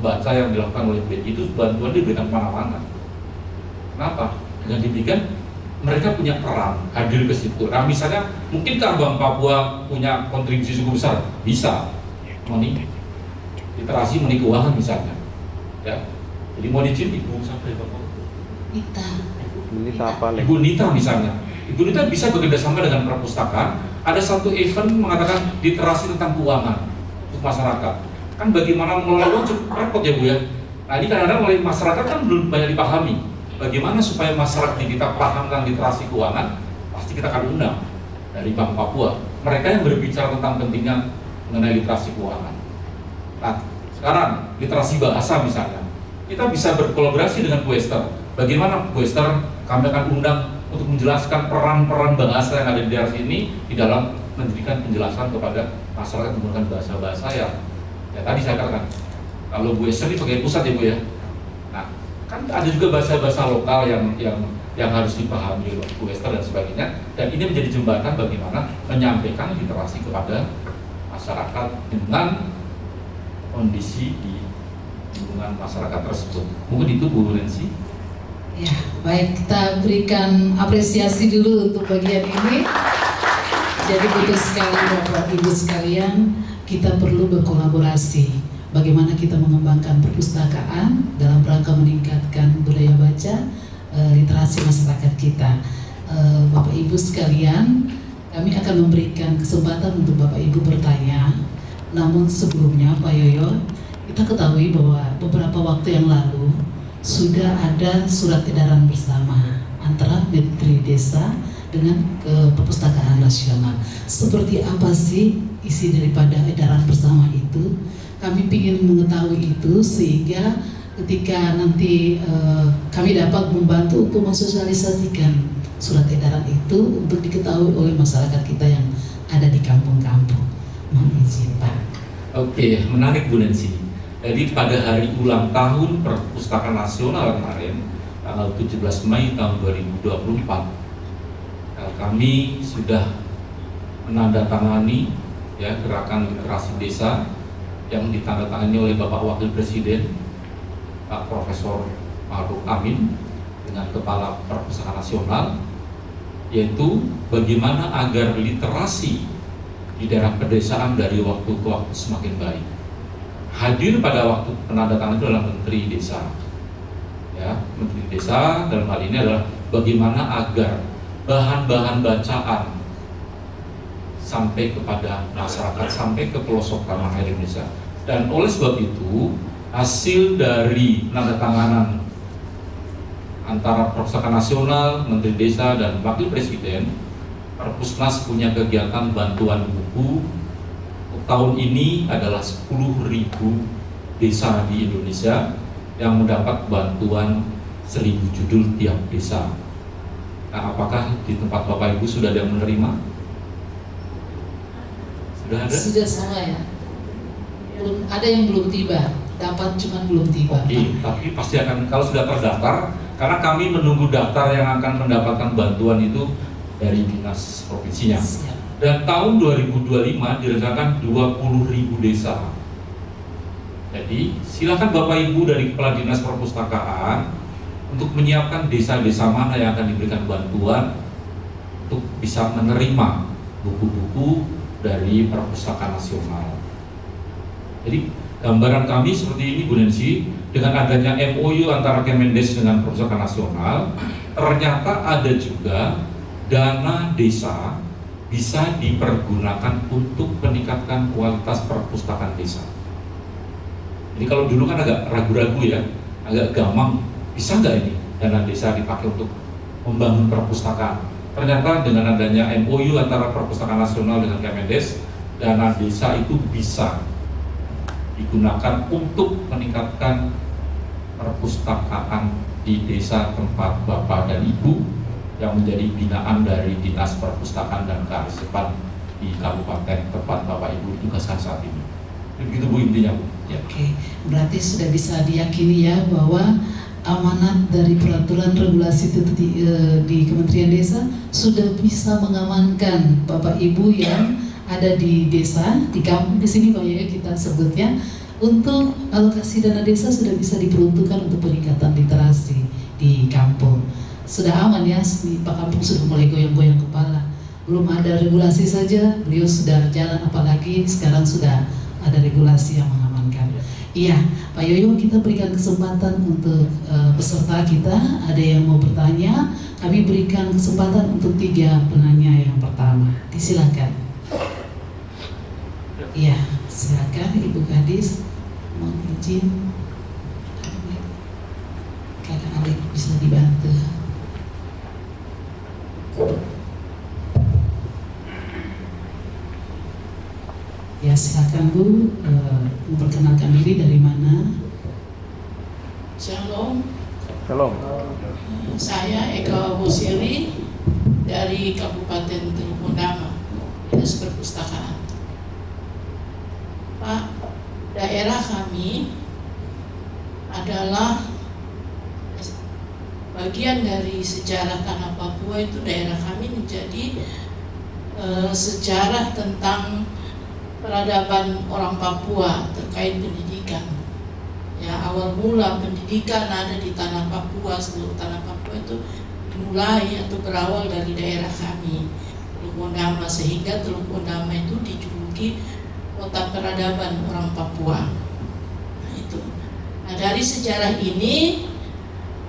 Speaker 3: baca yang dilakukan oleh BI, itu bantuan diberikan kemana-mana. Kenapa? Dengan demikian mereka punya peran hadir ke situ. Nah misalnya mungkinkah Bank Papua punya kontribusi cukup besar? Bisa. Money, literasi, money keuangan misalnya. Ya. Jadi mau izin Ibu sampai Bapak.
Speaker 4: Nita apa?
Speaker 3: Ibu Nita misalnya. Ibu Nita bisa bekerja sama dengan perpustakaan. Ada satu event mengatakan literasi tentang keuangan untuk masyarakat. Kan bagaimana mengelola uang cukup repot ya Bu ya. Nah ini kadang-kadang oleh masyarakat kan belum banyak dipahami. Bagaimana supaya masyarakat kita paham tentang literasi keuangan, pasti kita akan undang. dari Bank Papua. Mereka yang berbicara tentang pentingnya mengenai literasi keuangan. Nah, sekarang literasi bahasa misalnya, kita bisa berkolaborasi dengan Quester. Bagaimana Quester? Kami akan undang untuk menjelaskan peran-peran bahasa yang ada di daerah sini di dalam memberikan penjelasan kepada masyarakat menggunakan bahasa-bahasa yang ya tadi saya katakan. Kalau Quester ini sebagai pusat ya Bu ya. Nah, kan ada juga bahasa-bahasa lokal yang harus dipahami oleh Quester dan sebagainya. Dan ini menjadi jembatan bagaimana menyampaikan literasi kepada masyarakat dengan kondisi di lingkungan masyarakat tersebut. Mungkin itu Bu Nancy.
Speaker 2: Ya, baik, kita berikan apresiasi dulu untuk bagian ini. Jadi betul sekali Bapak Ibu sekalian, kita perlu berkolaborasi. Bagaimana kita mengembangkan perpustakaan dalam rangka meningkatkan budaya baca, literasi masyarakat kita. Bapak Ibu sekalian, kami akan memberikan kesempatan untuk Bapak Ibu bertanya. Namun sebelumnya Pak Yoyo, kita ketahui bahwa beberapa waktu yang lalu sudah ada surat edaran bersama antara Menteri Desa dengan Perpustakaan Nasional. Seperti apa sih isi daripada edaran bersama itu? Kami ingin mengetahui itu sehingga ketika nanti kami dapat membantu untuk mensosialisasikan surat edaran itu untuk diketahui oleh masyarakat kita yang ada di kampung-kampung. Mohon izin Pak.
Speaker 3: Oke, menarik Bu Nancy. Jadi pada hari ulang tahun Perpustakaan Nasional kemarin, tanggal 17 Mei tahun 2024, kami sudah menandatangani ya gerakan literasi desa yang ditandatangani oleh Bapak Wakil Presiden Pak Profesor Ma'ruf Amin dengan Kepala Perpustakaan Nasional, yaitu bagaimana agar literasi di daerah pedesaan dari waktu ke waktu semakin baik. Hadir pada waktu penandatanganan itu adalah Menteri Desa. Ya, Menteri Desa dalam hal ini adalah bagaimana agar bahan-bahan bacaan sampai kepada masyarakat, sampai ke pelosok tanah air Indonesia. Dan oleh sebab itu, hasil dari penandatanganan antara Perpustakaan Nasional, Menteri Desa, dan Wakil Presiden, Perpusnas punya kegiatan bantuan buku. Tahun ini adalah 10.000 desa di Indonesia yang mendapat bantuan 1.000 judul tiap desa. Nah, apakah di tempat Bapak Ibu sudah ada yang menerima? Sudah ada?
Speaker 2: Sudah semua ya. Belum ada yang belum tiba, dapat cuman belum tiba.
Speaker 3: Oke, tapi pasti akan kalau sudah terdaftar, karena kami menunggu daftar yang akan mendapatkan bantuan itu dari dinas provinsinya.
Speaker 2: Siap.
Speaker 3: Dan tahun 2025 direncanakan 20.000 desa. Jadi silakan Bapak Ibu dari Kepala Dinas Perpustakaan untuk menyiapkan desa-desa mana yang akan diberikan bantuan untuk bisa menerima buku-buku dari Perpustakaan Nasional. Jadi gambaran kami seperti ini Bu Nancy, dengan adanya MOU antara Kemendes dengan Perpustakaan Nasional, ternyata ada juga dana desa bisa dipergunakan untuk meningkatkan kualitas perpustakaan desa. Jadi kalau dulu kan agak ragu-ragu ya, agak gampang, bisa nggak ini dana desa dipakai untuk membangun perpustakaan? Ternyata dengan adanya MOU antara Perpustakaan Nasional dengan Kemendes, dana desa itu bisa digunakan untuk meningkatkan perpustakaan di desa tempat Bapak dan Ibu yang menjadi binaan dari Dinas Perpustakaan dan Kearsipan di Kabupaten tempat Bapak Ibu tugaskan saat ini. Begitu Bu intinya Bu. Ya.
Speaker 2: Oke, berarti sudah bisa diyakini ya bahwa amanat dari peraturan regulasi itu di Kementerian Desa sudah bisa mengamankan Bapak Ibu yang ada di desa, di kampung di sini Pak ya kita sebutnya, untuk alokasi dana desa sudah bisa diperuntukkan untuk peningkatan literasi di kampung. Sudah aman ya, Pak Kampung sudah mulai goyang-goyang kepala. Belum ada regulasi saja, beliau sudah jalan, apalagi sekarang sudah ada regulasi yang mengamankan. Iya, Pak Yoyo, kita berikan kesempatan untuk peserta kita. Ada yang mau bertanya, kami berikan kesempatan untuk 3 penanya yang pertama. Disilakan. Iya, silakan Ibu Gadis. Mohon izin. Kadang adik bisa dibantu. Ya silakan Bu, memperkenalkan diri dari mana?
Speaker 5: Shalom,
Speaker 4: Shalom.
Speaker 5: saya Eka Bosiri dari Kabupaten Teluk Bondama, Dinas Perpustakaan. Pak, daerah kami adalah bagian dari sejarah tanah Papua. Itu daerah kami menjadi sejarah tentang peradaban orang Papua terkait pendidikan. Ya, awal mula pendidikan ada di tanah Papua. Seluruh tanah Papua itu dimulai atau berawal dari daerah kami, Teluk Bondama, sehingga Teluk Bondama itu dijuluki kota peradaban orang Papua. Nah, itu. Nah, dari sejarah ini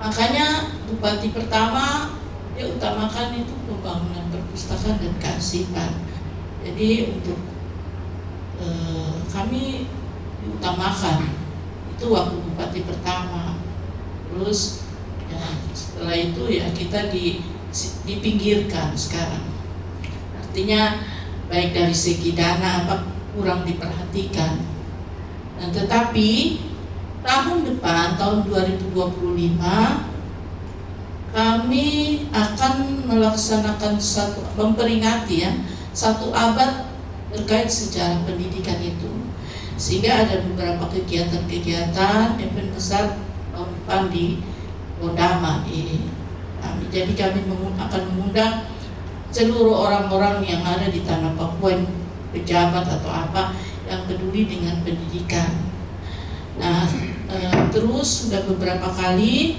Speaker 5: makanya bupati pertama dia utamakan itu pembangunan perpustakaan dan kearsipan. Jadi untuk kami diutamakan itu waktu bupati pertama. Terus ya, setelah itu ya kita dipinggirkan sekarang. Artinya baik dari segi dana apa kurang diperhatikan. Nah, tetapi tahun depan, tahun 2025, kami akan melaksanakan memperingati ya 1 abad terkait sejarah pendidikan itu, sehingga ada beberapa kegiatan-kegiatan event besar tahun depan di Bondama ini. Jadi kami akan mengundang seluruh orang-orang yang ada di tanah Papua, pejabat atau apa yang peduli dengan pendidikan. Nah, terus sudah beberapa kali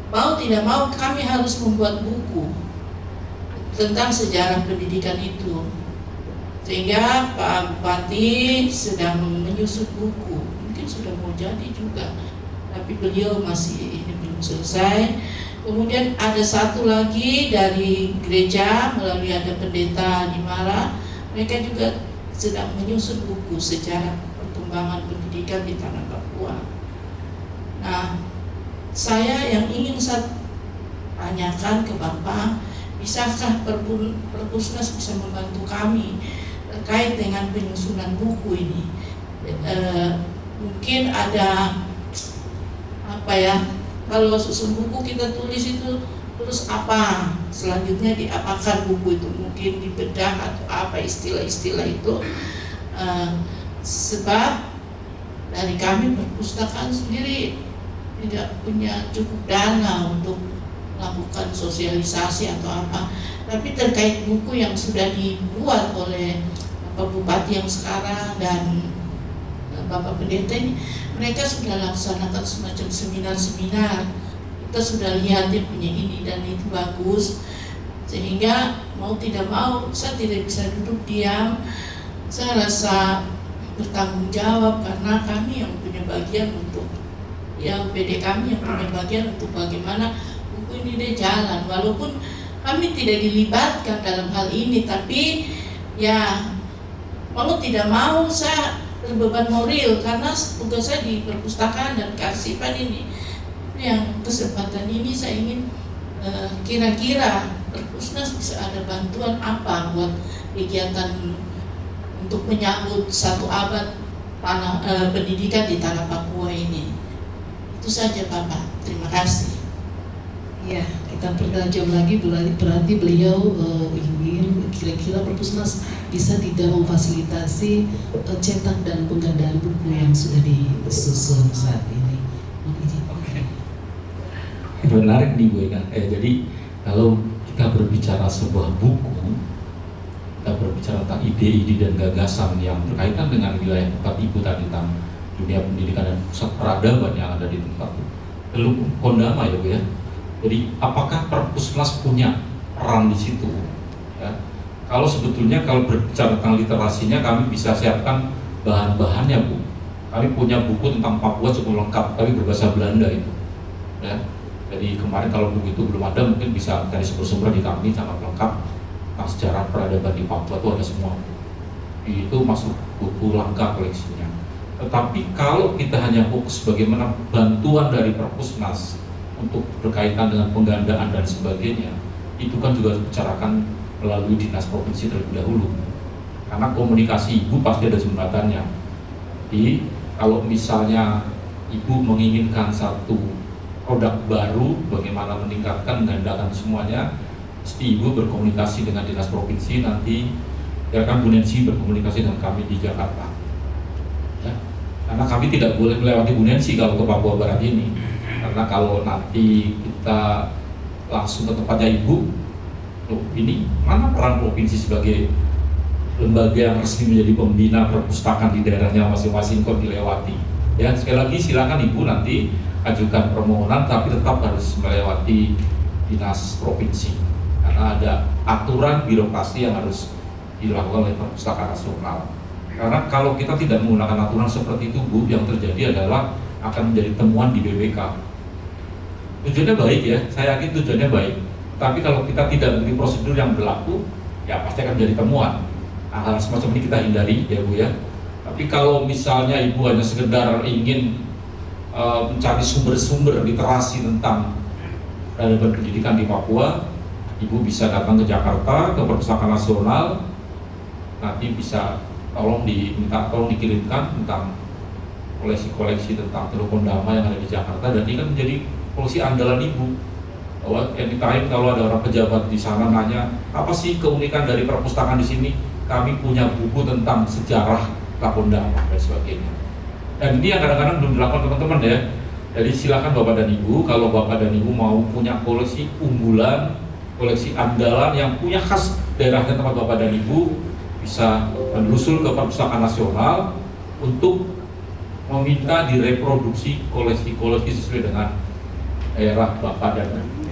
Speaker 5: mau tidak mau kami harus membuat buku tentang sejarah pendidikan itu, sehingga Pak Bupati sedang menyusun buku, mungkin sudah mau jadi juga, tapi beliau masih ini belum selesai. Kemudian ada satu lagi dari gereja melalui ada pendeta di Mara, mereka juga sedang menyusun buku sejarah perkembangan pendidikan di tanah Papua. Nah, saya yang ingin saya tanyakan ke Bapak, bisakah Perpusnas bisa membantu kami terkait dengan penyusunan buku ini? Mungkin ada apa ya? Kalau susun buku kita tulis itu terus apa selanjutnya diapakan buku itu? Mungkin dibedah atau apa istilah-istilah itu? Sebab dari kami perpustakaan sendiri tidak punya cukup dana untuk melakukan sosialisasi atau apa. Tapi terkait buku yang sudah dibuat oleh Bapak Bupati yang sekarang dan Bapak Pendeta ini, mereka sudah laksanakan semacam seminar-seminar. Kita sudah lihat dia punya ini dan itu bagus, sehingga mau tidak mau saya tidak bisa duduk diam. Saya rasa bertanggung jawab karena kami yang punya bagian untuk PD kami yang punya bagian untuk bagaimana ini dia jalan, walaupun kami tidak dilibatkan dalam hal ini, tapi ya mau tidak mau saya berbeban moral karena tugas saya di perpustakaan dan kearsipan ini. Yang kesempatan ini saya ingin kira-kira Perpusnas bisa ada bantuan apa buat kegiatan untuk menyambut 1 abad pendidikan di tanah Papua ini. Itu saja Bapak, terima kasih.
Speaker 2: Ya, kita pertajam lagi, berarti beliau ingin kira-kira Perpusnas bisa tidak memfasilitasi cetak dan penggandaan buku yang sudah disusun saat ini.
Speaker 3: Oke. Menarik nih Bu Eka. Jadi kalau kita berbicara sebuah buku, kita berbicara tentang ide-ide dan gagasan yang berkaitan dengan wilayah tempat Ibu tadi tentang dunia pendidikan dan pusat peradaban yang ada di tempat Teluk Bondama ya Bu ya. Jadi apakah Perpusnas punya peran di situ? Ya. Kalau sebetulnya kalau berbicara tentang literasinya kami bisa siapkan bahan-bahannya Bu. Kami punya buku tentang Papua cukup lengkap, tapi berbahasa Belanda itu. Ya. Jadi kemarin kalau buku itu belum ada, mungkin bisa dari sumber-sumber di kami sangat lengkap tentang sejarah peradaban di Papua itu ada semua. Itu masuk buku langka koleksinya. Tetapi kalau kita hanya fokus bagaimana bantuan dari Perpusnas untuk berkaitan dengan penggandaan dan sebagainya, itu kan juga dibicarakan melalui dinas provinsi terlebih dahulu. karena komunikasi ibu pasti ada jembatannya. Jadi kalau misalnya ibu menginginkan satu produk baru, bagaimana meningkatkan, menggandakan semuanya, mesti ibu berkomunikasi dengan dinas provinsi, nanti biarkan Bu Nancy berkomunikasi dengan kami di Jakarta. Ya. Karena kami tidak boleh melewati Bu Nancy kalau ke Papua Barat ini. Karena kalau nanti kita langsung ke tempatnya ibu, loh ini mana peran provinsi sebagai lembaga yang resmi menjadi pembina perpustakaan di daerahnya masing-masing kok dilewati. Ya, sekali lagi silakan ibu nanti ajukan permohonan, tapi tetap harus melewati dinas provinsi karena ada aturan birokrasi yang harus dilakukan oleh perpustakaan nasional. Karena kalau kita tidak menggunakan aturan seperti itu, Bu, yang terjadi adalah akan menjadi temuan di BPK. Tujuannya baik ya, saya yakin tujuannya baik. Tapi kalau kita tidak mengikuti prosedur yang berlaku, ya pasti akan menjadi temuan. Hal semacam ini kita hindari ya Bu ya. Tapi kalau misalnya Ibu hanya sekedar ingin mencari sumber-sumber literasi tentang peradaban pendidikan di Papua, Ibu bisa datang ke Jakarta, ke Perpustakaan Nasional, nanti bisa tolong dikirimkan tentang koleksi-koleksi tentang Teluk Kondama yang ada di Jakarta, dan ini kan menjadi koleksi andalan Ibu. Bahwa anytime kalau ada orang pejabat di sana nanya, apa sih keunikan dari perpustakaan di sini? Kami punya buku tentang sejarah Teluk Kondama dan sebagainya. Dan ini yang kadang-kadang belum dilakukan teman-teman ya. Jadi silakan Bapak dan Ibu, kalau Bapak dan Ibu mau punya koleksi unggulan, koleksi andalan yang punya khas daerahnya tempat Bapak dan Ibu, bisa menelusur ke Perpustakaan Nasional untuk meminta direproduksi koleksi-koleksi sesuai dengan daerah Bapak dan Ibu.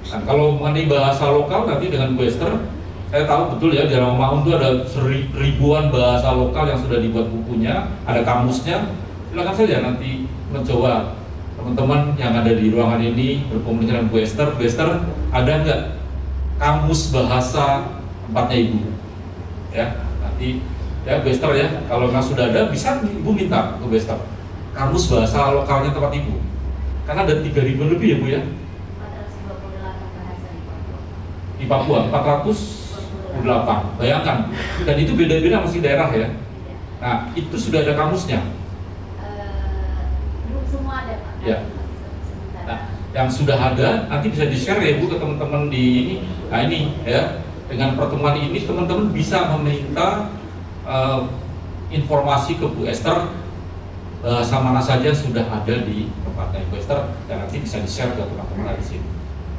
Speaker 3: Dan kalau mengenai bahasa lokal nanti dengan Bu Esther, saya tahu betul ya di Rawamangun itu ada ribuan bahasa lokal yang sudah dibuat bukunya, ada kamusnya. Silakan saja nanti mencoba teman-teman yang ada di ruangan ini berkomunikasi dengan Bu Esther. Bu Esther, ada nggak kamus bahasa tempatnya Ibu? Ya, nanti ya Bu Esther ya, kalau nggak sudah ada bisa Ibu minta ke Bu Esther kamus bahasa lokalnya tempat Ibu. Karena ada 3.000 lebih ya Bu ya.
Speaker 1: 428 bahasa
Speaker 3: Di Papua 428, bayangkan, dan itu beda-beda masih daerah ya. Nah itu sudah ada kamusnya.
Speaker 1: Belum semua ada Pak.
Speaker 3: Ya. Nah, yang sudah ada nanti bisa di-share ya Bu ke teman-teman di ini. Nah ini ya, dengan pertemuan ini teman-teman bisa meminta informasi ke Bu Esther bahasa mana saja sudah ada di tempatnya Bu Esther, dan nanti bisa di-share ke teman-teman di sini.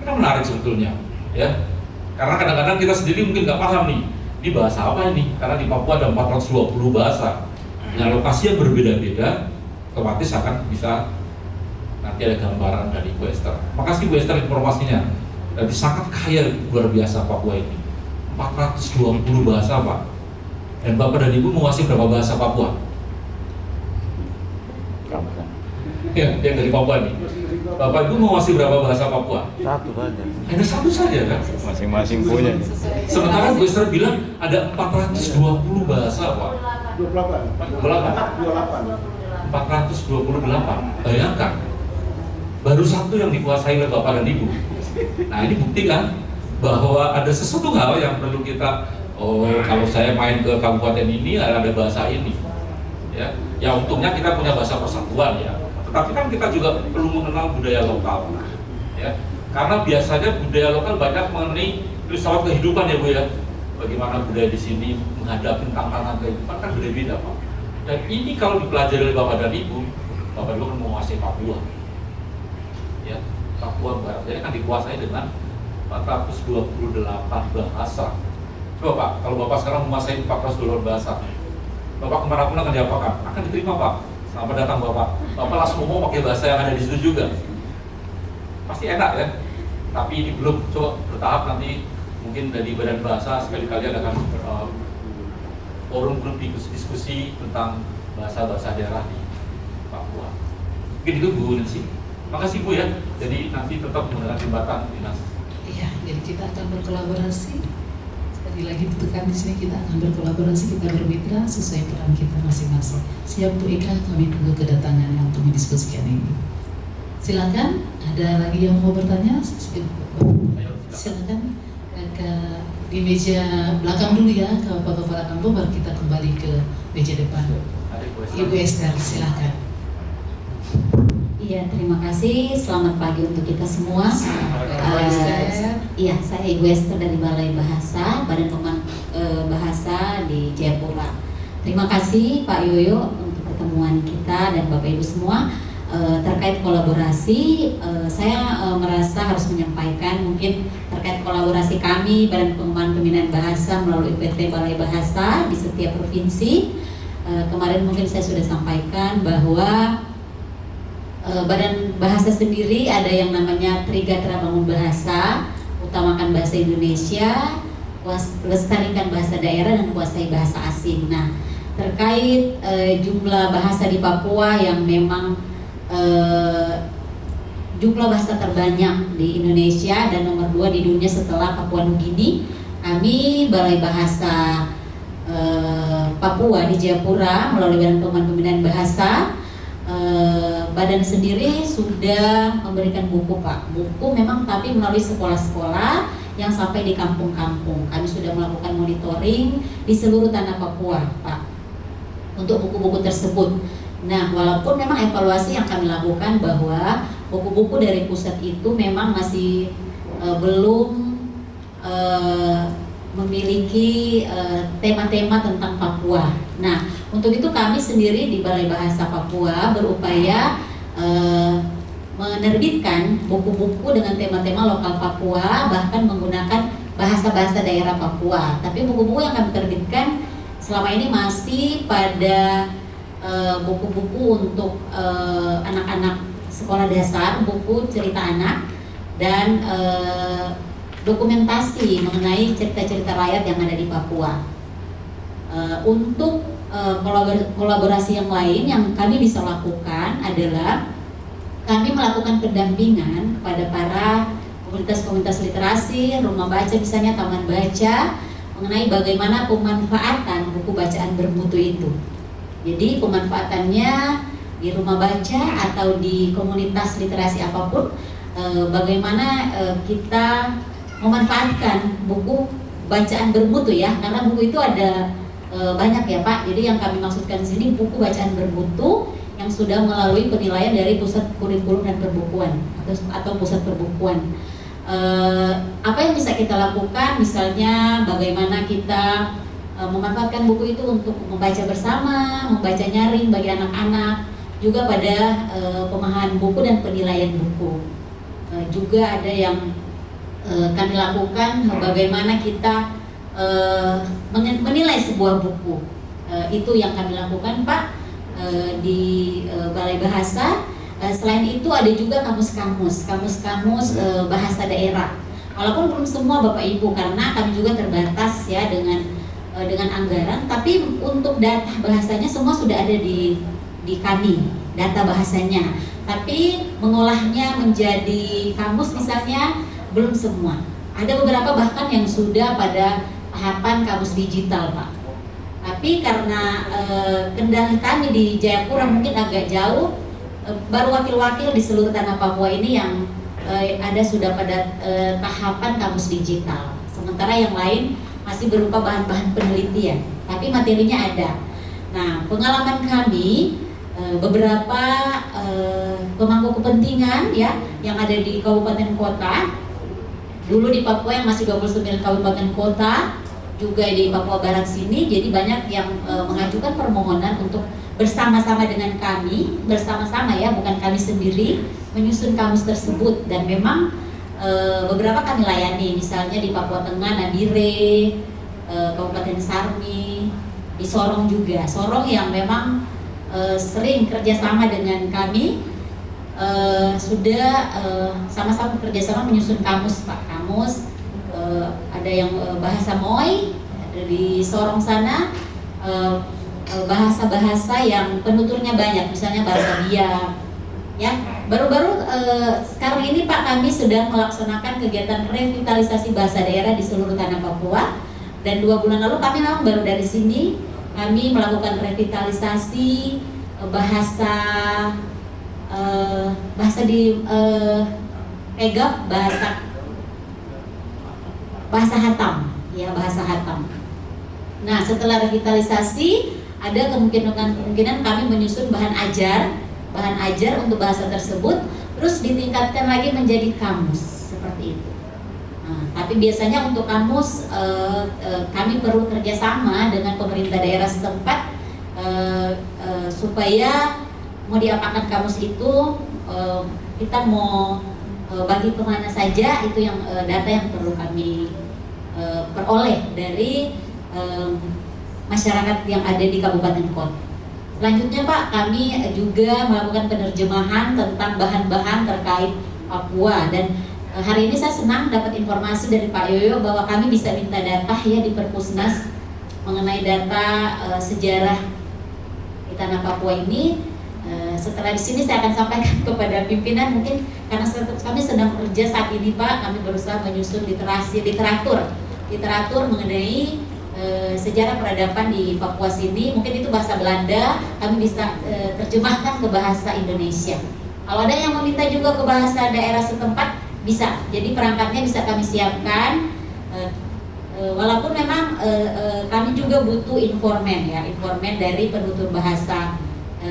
Speaker 3: Itu menarik sebetulnya ya. Karena kadang-kadang kita sendiri mungkin nggak paham nih, ini bahasa apa ini? Karena di Papua ada 420 bahasa, dengan lokasi yang berbeda-beda, otomatis akan bisa nanti ada gambaran dari Bu Esther. Makasih Bu Esther informasinya, jadi sangat kaya luar biasa Papua ini, 420 bahasa Pak. Dan Bapak dan Ibu menguasai berapa bahasa Papua? Ya, yang dari Papua nih. Bapak Ibu menguasai berapa bahasa Papua?
Speaker 4: Satu saja.
Speaker 3: Hanya satu saja kan?
Speaker 4: Masing-masing punya.
Speaker 3: Sementara Bu Esther bilang ada 420 bahasa Pak. 428. Bayangkan, baru satu yang dikuasai oleh Bapak dan Ibu. Nah ini bukti kan bahwa ada sesuatu hal yang perlu kita, kalau saya main ke kabupaten ini ada bahasa ini. Ya untungnya kita punya bahasa persatuan ya. Tetapi kan kita juga perlu mengenal budaya lokal, ya. Karena biasanya budaya lokal banyak mengenai filsafat kehidupan ya Bu ya. Bagaimana budaya di sini menghadapi tantangan kehidupan kan berbeda Pak. Dan ini kalau dipelajari oleh Bapak dan Ibu, Bapak Ibu kan menguasai Papua, ya. Papua Barat, jadi kan dikuasai dengan 428 bahasa. Coba Pak, kalau Bapak sekarang menguasai 428 bahasa, Bapak kemanapun akan diapakan? Akan diterima Pak. Selamat datang Bapak. Bapak langsung ngomong pakai bahasa yang ada di situ juga. Pasti enak ya. Tapi ini belum, coba bertahap nanti mungkin dari Badan Bahasa sekali-kali adakan forum grup diskusi tentang bahasa-bahasa daerah di Papua. Mungkin itu Bu Nancy. Makasih Bu ya. Jadi nanti tetap menggunakan jembatan dinas.
Speaker 2: Iya, jadi kita akan berkolaborasi. Sekali lagi tekan di sini kita akan berkolaborasi, kita bermitra sesuai peran kita masing-masing. Siap Bu Eka, kami tunggu kedatangan yang untuk mendiskusikan ini. Silakan, ada lagi yang mau bertanya? Silakan ke di meja belakang dulu ya, ke Bapak Kepala Kampung, baru kita kembali ke meja depan. Ibu Esther, silakan.
Speaker 1: Iya, terima kasih. Selamat pagi untuk kita semua. Iya, saya Ibu Esther dari Balai Bahasa, Badan Bahasa di Jayapura. Terima kasih Pak Yoyo untuk pertemuan kita dan Bapak Ibu semua terkait kolaborasi. Saya merasa harus menyampaikan mungkin terkait kolaborasi kami Badan Pengembangan Pembinaan Bahasa melalui PT Balai Bahasa di setiap provinsi. Kemarin mungkin saya sudah sampaikan bahwa Badan Bahasa sendiri ada yang namanya Trigatra Bangun Bahasa, utamakan bahasa Indonesia, lestarikan bahasa daerah dan kuasai bahasa asing. Nah, terkait jumlah bahasa di Papua yang memang jumlah bahasa terbanyak di Indonesia dan nomor 2 di dunia setelah Papua Nugini, kami Balai Bahasa Papua di Jayapura melalui Badan Pengembangan Pembinaan Bahasa, badan sendiri sudah memberikan buku Pak. Buku memang tapi melalui sekolah-sekolah yang sampai di kampung-kampung. Kami sudah melakukan monitoring di seluruh tanah Papua Pak untuk buku-buku tersebut. Nah, walaupun memang evaluasi yang kami lakukan bahwa buku-buku dari pusat itu memang masih belum memiliki tema-tema tentang Papua. Nah, untuk itu kami sendiri di Balai Bahasa Papua berupaya menerbitkan buku-buku dengan tema-tema lokal Papua, bahkan menggunakan bahasa-bahasa daerah Papua. Tapi buku-buku yang kami terbitkan selama ini masih pada buku-buku untuk anak-anak sekolah dasar, buku cerita anak, dan dokumentasi mengenai cerita-cerita rakyat yang ada di Papua. Untuk kolaborasi yang lain yang kami bisa lakukan adalah kami melakukan pendampingan kepada para komunitas-komunitas literasi, rumah baca misalnya, taman baca, mengenai bagaimana pemanfaatan buku bacaan bermutu itu. Jadi pemanfaatannya di rumah baca atau di komunitas literasi apapun, bagaimana kita memanfaatkan buku bacaan bermutu ya, karena buku itu ada banyak ya Pak. Jadi yang kami maksudkan di sini buku bacaan bermutu yang sudah melalui penilaian dari Pusat Kurikulum dan Perbukuan atau Pusat Perbukuan. Apa yang bisa kita lakukan? Misalnya bagaimana kita memanfaatkan buku itu untuk membaca bersama, membaca nyaring bagi anak-anak, juga pada pemahaman buku dan penilaian buku. Juga ada yang kami lakukan bagaimana kita menilai sebuah buku. Itu yang kami lakukan Pak di Balai Bahasa. Selain itu ada juga kamus-kamus bahasa daerah. Walaupun belum semua Bapak Ibu karena kami juga terbatas ya dengan anggaran, tapi untuk data bahasanya semua sudah ada di kami, data bahasanya. Tapi mengolahnya menjadi kamus misalnya belum semua. Ada beberapa bahkan yang sudah pada tahapan kamus digital Pak. Tapi karena kendali kami di Jayapura mungkin agak jauh, baru wakil-wakil di seluruh tanah Papua ini yang ada sudah pada tahapan kamus digital. Sementara yang lain masih berupa bahan-bahan penelitian, tapi materinya ada. Nah, pengalaman kami beberapa pemangku kepentingan ya yang ada di kabupaten kota. Dulu di Papua yang masih 29 kabupaten kota, juga di Papua Barat sini, jadi banyak yang mengajukan permohonan untuk bersama-sama dengan kami, bersama-sama ya, bukan kami sendiri, menyusun kamus tersebut. Dan memang beberapa kami layani, misalnya di Papua Tengah, Nabire, Kabupaten Sarmi, di Sorong juga. Sorong yang memang sering kerjasama dengan kami, sudah sama-sama kerjasama menyusun kamus Pak. Kamus ada yang bahasa Moy di Sorong sana, bahasa-bahasa yang penuturnya banyak, misalnya bahasa Biak. Ya, baru-baru sekarang ini Pak kami sedang melaksanakan kegiatan revitalisasi bahasa daerah di seluruh tanah Papua. Dan 2 bulan lalu kami memang baru dari sini kami melakukan revitalisasi bahasa di Pegap, bahasa Hatam
Speaker 6: ya bahasa Hatam. Nah, setelah revitalisasi ada kemungkinan kami menyusun bahan ajar untuk bahasa tersebut, terus ditingkatkan lagi menjadi kamus seperti itu. Nah, tapi biasanya untuk kamus kami perlu kerjasama dengan pemerintah daerah setempat supaya mau diapakan kamus itu kita mau bagi kemana saja, itu yang data yang perlu kami peroleh dari masyarakat yang ada di kabupaten kota. Selanjutnya Pak, kami juga melakukan penerjemahan tentang bahan-bahan terkait Papua, dan hari ini saya senang dapat informasi dari Pak Yoyo bahwa kami bisa minta data ya di Perpusnas mengenai data sejarah di tanah Papua ini. Setelah di sini saya akan sampaikan kepada pimpinan, mungkin karena kami sedang bekerja saat ini Pak, kami berusaha menyusun literatur mengenai sejarah peradaban di Papua sini. Mungkin itu bahasa Belanda, kami bisa terjemahkan ke bahasa Indonesia. Kalau ada yang meminta juga ke bahasa daerah setempat, bisa. Jadi perangkatnya bisa kami siapkan. Walaupun memang kami juga butuh informan dari penutur bahasa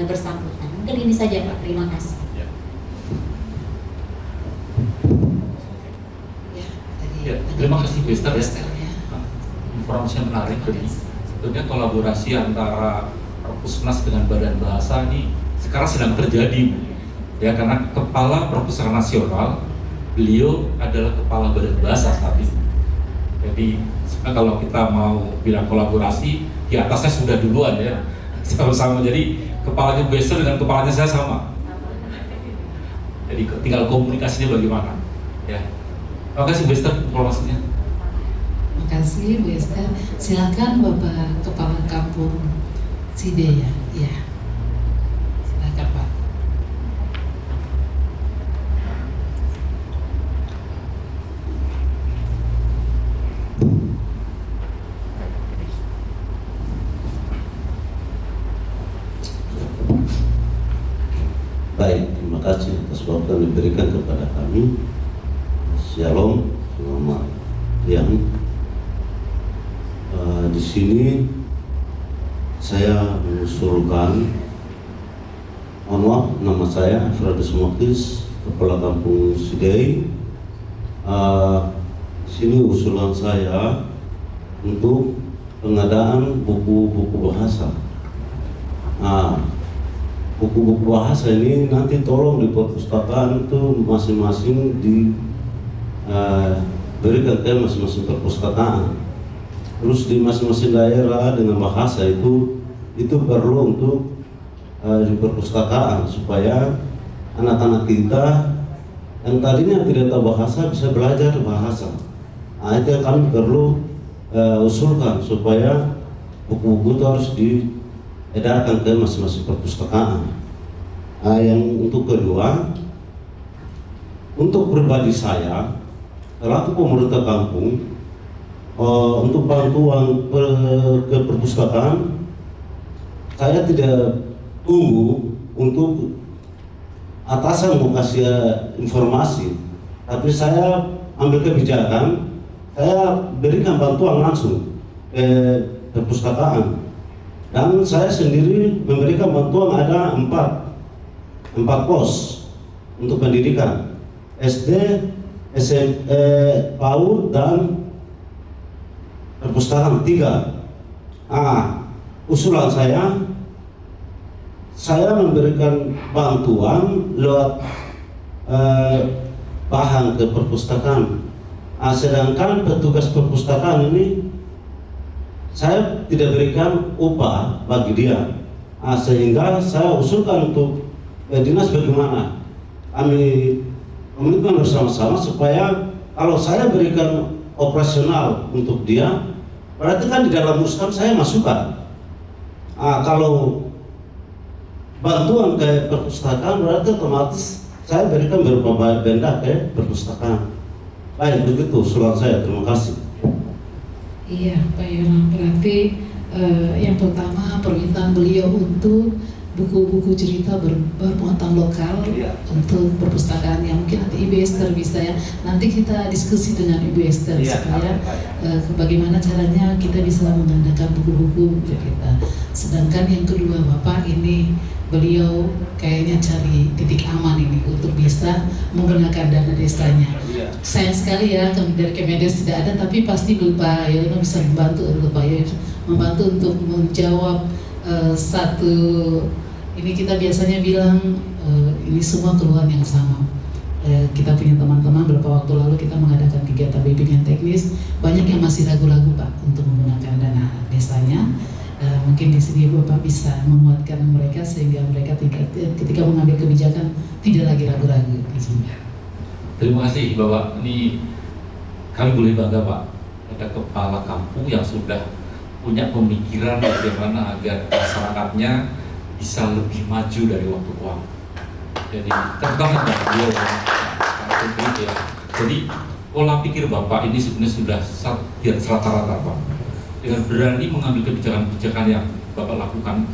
Speaker 6: bersangkutan. Mungkin ini saja Pak, terima kasih.
Speaker 3: Ya, terima kasih Bu Esther ya. Informasi yang menarik tadi. Tentunya kolaborasi antara Perpusnas dengan Badan Bahasa ini sekarang sedang terjadi, ya, karena Kepala Perpustakaan Nasional beliau adalah Kepala Badan Bahasa saat ini. Jadi kalau kita mau bilang kolaborasi, di atasnya sudah duluan ya, sama-sama. Jadi kepalanya Bu Esther dengan kepalanya saya sama. Jadi tinggal komunikasinya bagaimana, ya. Terima kasih Bu Esther informasinya.
Speaker 2: Terima kasih Bu Esther. Silakan Bapak Kepala Kampung Side ya. Ya. Silakan Pak.
Speaker 7: Baik, terima kasih atas waktu yang diberikan kepada kami. Shalom, selamat siang. Di sini saya mengusulkan, mohon maaf, nama saya Efradus Moktis, Kepala Kampung Sidei. Sini usulan saya untuk pengadaan buku-buku bahasa. Buku-buku bahasa ini nanti tolong di perpustakaan itu masing-masing diberikan ke masing-masing perpustakaan. Terus di masing-masing daerah dengan bahasa itu perlu untuk di perpustakaan supaya anak-anak kita yang tadinya tidak tahu bahasa bisa belajar bahasa. Itu yang kami perlu usulkan supaya buku-buku itu harus diedarkan ke masing-masing perpustakaan. Yang untuk kedua, untuk pribadi saya, selaku pemerintah kampung, untuk bantuan ke perpustakaan, saya tidak tunggu untuk atasan mau kasih informasi, tapi saya ambil kebijakan, saya berikan bantuan langsung ke perpustakaan. Dan saya sendiri memberikan bantuan ada 4 pos untuk pendidikan SD, SMP, PAUD dan perpustakaan 3. Usulan saya memberikan bantuan lewat bahan ke perpustakaan. Sedangkan petugas perpustakaan ini saya tidak berikan upah bagi dia. Sehingga saya usulkan untuk dinas bagaimana kami komitmen bersama-sama supaya kalau saya berikan operasional untuk dia, berarti kan di dalam urusan saya masukkan. Kalau bantuan ke perpustakaan berarti otomatis saya berikan berupa benda ke perpustakaan. Baik, begitu usulan saya. Terima kasih.
Speaker 2: Iya Pak Yono, berarti yang pertama permintaan beliau untuk buku-buku cerita bermuatan lokal untuk perpustakaan yang mungkin nanti Ibu Esther bisa ya. Nanti kita diskusi dengan Ibu Esther supaya bagaimana caranya kita bisa mengadakan buku-buku untuk kita. Sedangkan yang kedua Bapak ini beliau kayaknya cari titik aman ini untuk bisa menggunakan dana desanya. Sayang sekali ya dari Kemendes tidak ada, tapi pasti Pak Yono bisa membantu untuk Pak Yono membantu untuk menjawab satu. Ini kita biasanya bilang ini semua keluhan yang sama. Kita punya teman-teman beberapa waktu lalu kita mengadakan kegiatan bimbingan teknis, banyak yang masih ragu-ragu Pak untuk menggunakan dana desanya. Mungkin di sini Bapak bisa menguatkan mereka sehingga mereka ketika mengambil kebijakan tidak lagi ragu-ragu.
Speaker 3: Terima kasih Bapak. Ini kami boleh bangga Pak, ada kepala kampung yang sudah punya pemikiran bagaimana agar masyarakatnya bisa lebih maju dari waktu ke waktu. Jadi terutama beliau ya. Jadi pola pikir Bapak ini sebenarnya sudah rata-rata Pak. Dengan berani mengambil kebijakan-kebijakan yang Bapak lakukan,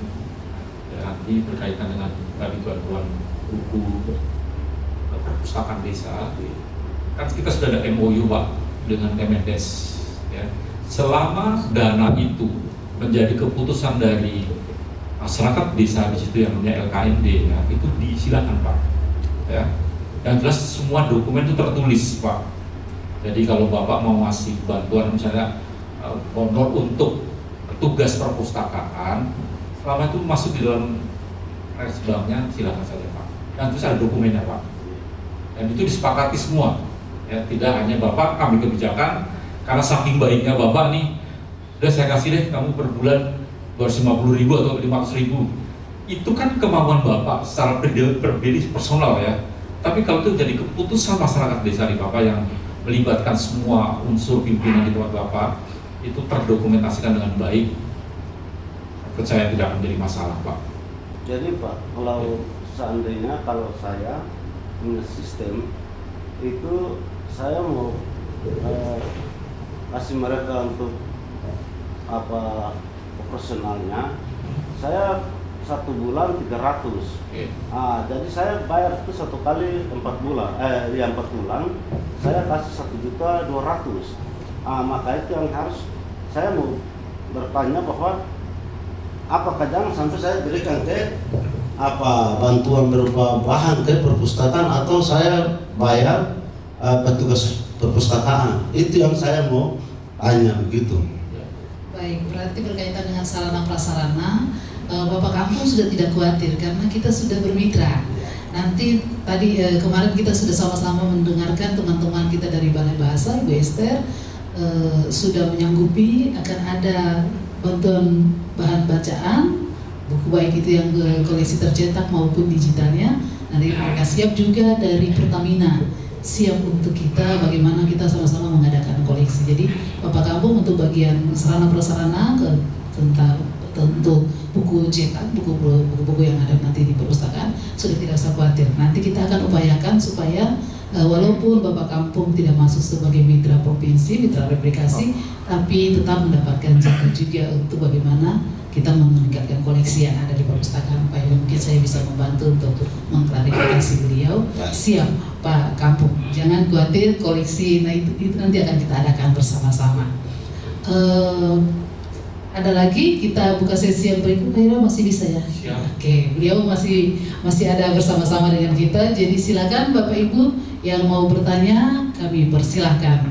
Speaker 3: ya, ini berkaitan dengan tadi bantuan buku, perpustakaan desa. Kan kita sudah ada MOU Pak dengan Kemendes. Ya. Selama dana itu menjadi keputusan dari masyarakat desa di situ yang namanya LKMD, ya, itu disilakan Pak. Ya. Yang jelas semua dokumen itu tertulis Pak. Jadi kalau Bapak mau ngasih bantuan misalnya honor untuk tugas perpustakaan, selama itu masuk di dalam banknya silakan saja Pak. Dan terus ada dokumennya Pak. Dan itu disepakati semua. Ya, tidak hanya Bapak ambil kebijakan karena saking baiknya Bapak nih, udah saya kasih deh kamu per bulan 250.000 atau 500.000. Itu kan kemauan Bapak secara pribadi personal ya. Tapi kalau itu jadi keputusan masyarakat desa di Bapak yang melibatkan semua unsur pimpinan di tempat Bapak, itu terdokumentasikan dengan baik, percaya tidak akan menjadi masalah Pak.
Speaker 7: Jadi Pak, kalau seandainya kalau saya punya sistem itu saya mau kasih mereka untuk apa operasionalnya, saya 1 bulan 300. Jadi saya bayar itu 1 kali 4 bulan, 4 bulan saya kasih 1.200.000. Maka itu yang harus saya mau bertanya bahwa apakah jangan sampai saya berikan ke bantuan berupa bahan ke perpustakaan atau saya bayar petugas perpustakaan. Itu yang saya mau tanya begitu.
Speaker 2: Baik, berarti berkaitan dengan sarana prasarana, Bapak Kampung sudah tidak khawatir karena kita sudah bermitra. Nanti tadi kemarin kita sudah sama-sama mendengarkan teman-teman kita dari Balai Bahasa, Ibu Esther sudah menyanggupi akan ada bantuan bahan bacaan, buku baik itu yang koleksi tercetak maupun digitalnya. Nanti mereka siap juga dari Pertamina, siap untuk kita bagaimana kita sama-sama mengadakan koleksi. Jadi Bapak Kampung untuk bagian sarana prasarana tentang untuk buku cetak, buku-buku yang ada nanti di perpustakaan sudah tidak usah khawatir. Nanti kita akan upayakan supaya walaupun Bapak Kampung tidak masuk sebagai mitra provinsi, mitra replikasi, tapi tetap mendapatkan jaga juga untuk bagaimana kita meningkatkan koleksi yang ada di perpustakaan. Pak, mungkin saya bisa membantu untuk mengklarifikasi beliau. Siap Pak Kampung, jangan khawatir koleksi, nah itu nanti akan kita adakan bersama-sama. Ada lagi kita buka sesi yang berikut, Pak masih bisa ya? Siap. Oke, beliau masih ada bersama-sama dengan kita. Jadi silakan Bapak Ibu yang mau bertanya, kami persilahkan.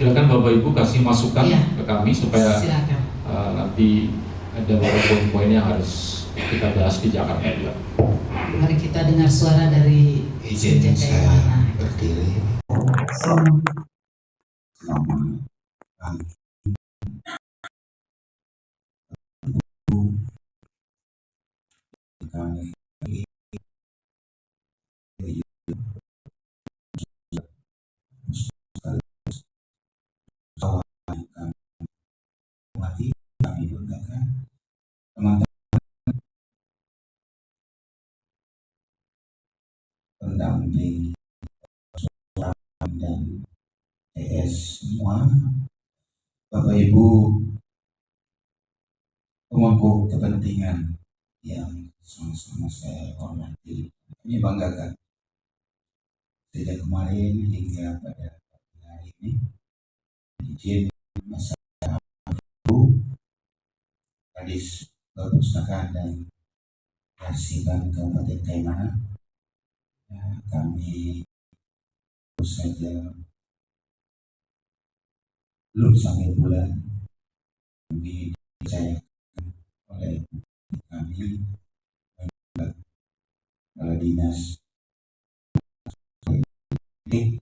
Speaker 3: Silakan Bapak Ibu kasih masukan ke kami supaya nanti ada beberapa poin-poin yang harus kita bahas di Jakarta juga.
Speaker 2: Mari kita dengar suara dari
Speaker 8: izin saya berdiri. Kami banggakan teman-teman pendamping dan semua, Bapak Ibu pemangku kepentingan yang sama-sama saya hormati. Ini banggakan sejak kemarin hingga pada hari ini, izin masa Kadis Perpustakaan dan Arsipan Kabupaten Taimana, kami terus saja belum sampai bulan kami dipercayakan oleh kami kepala dinas ini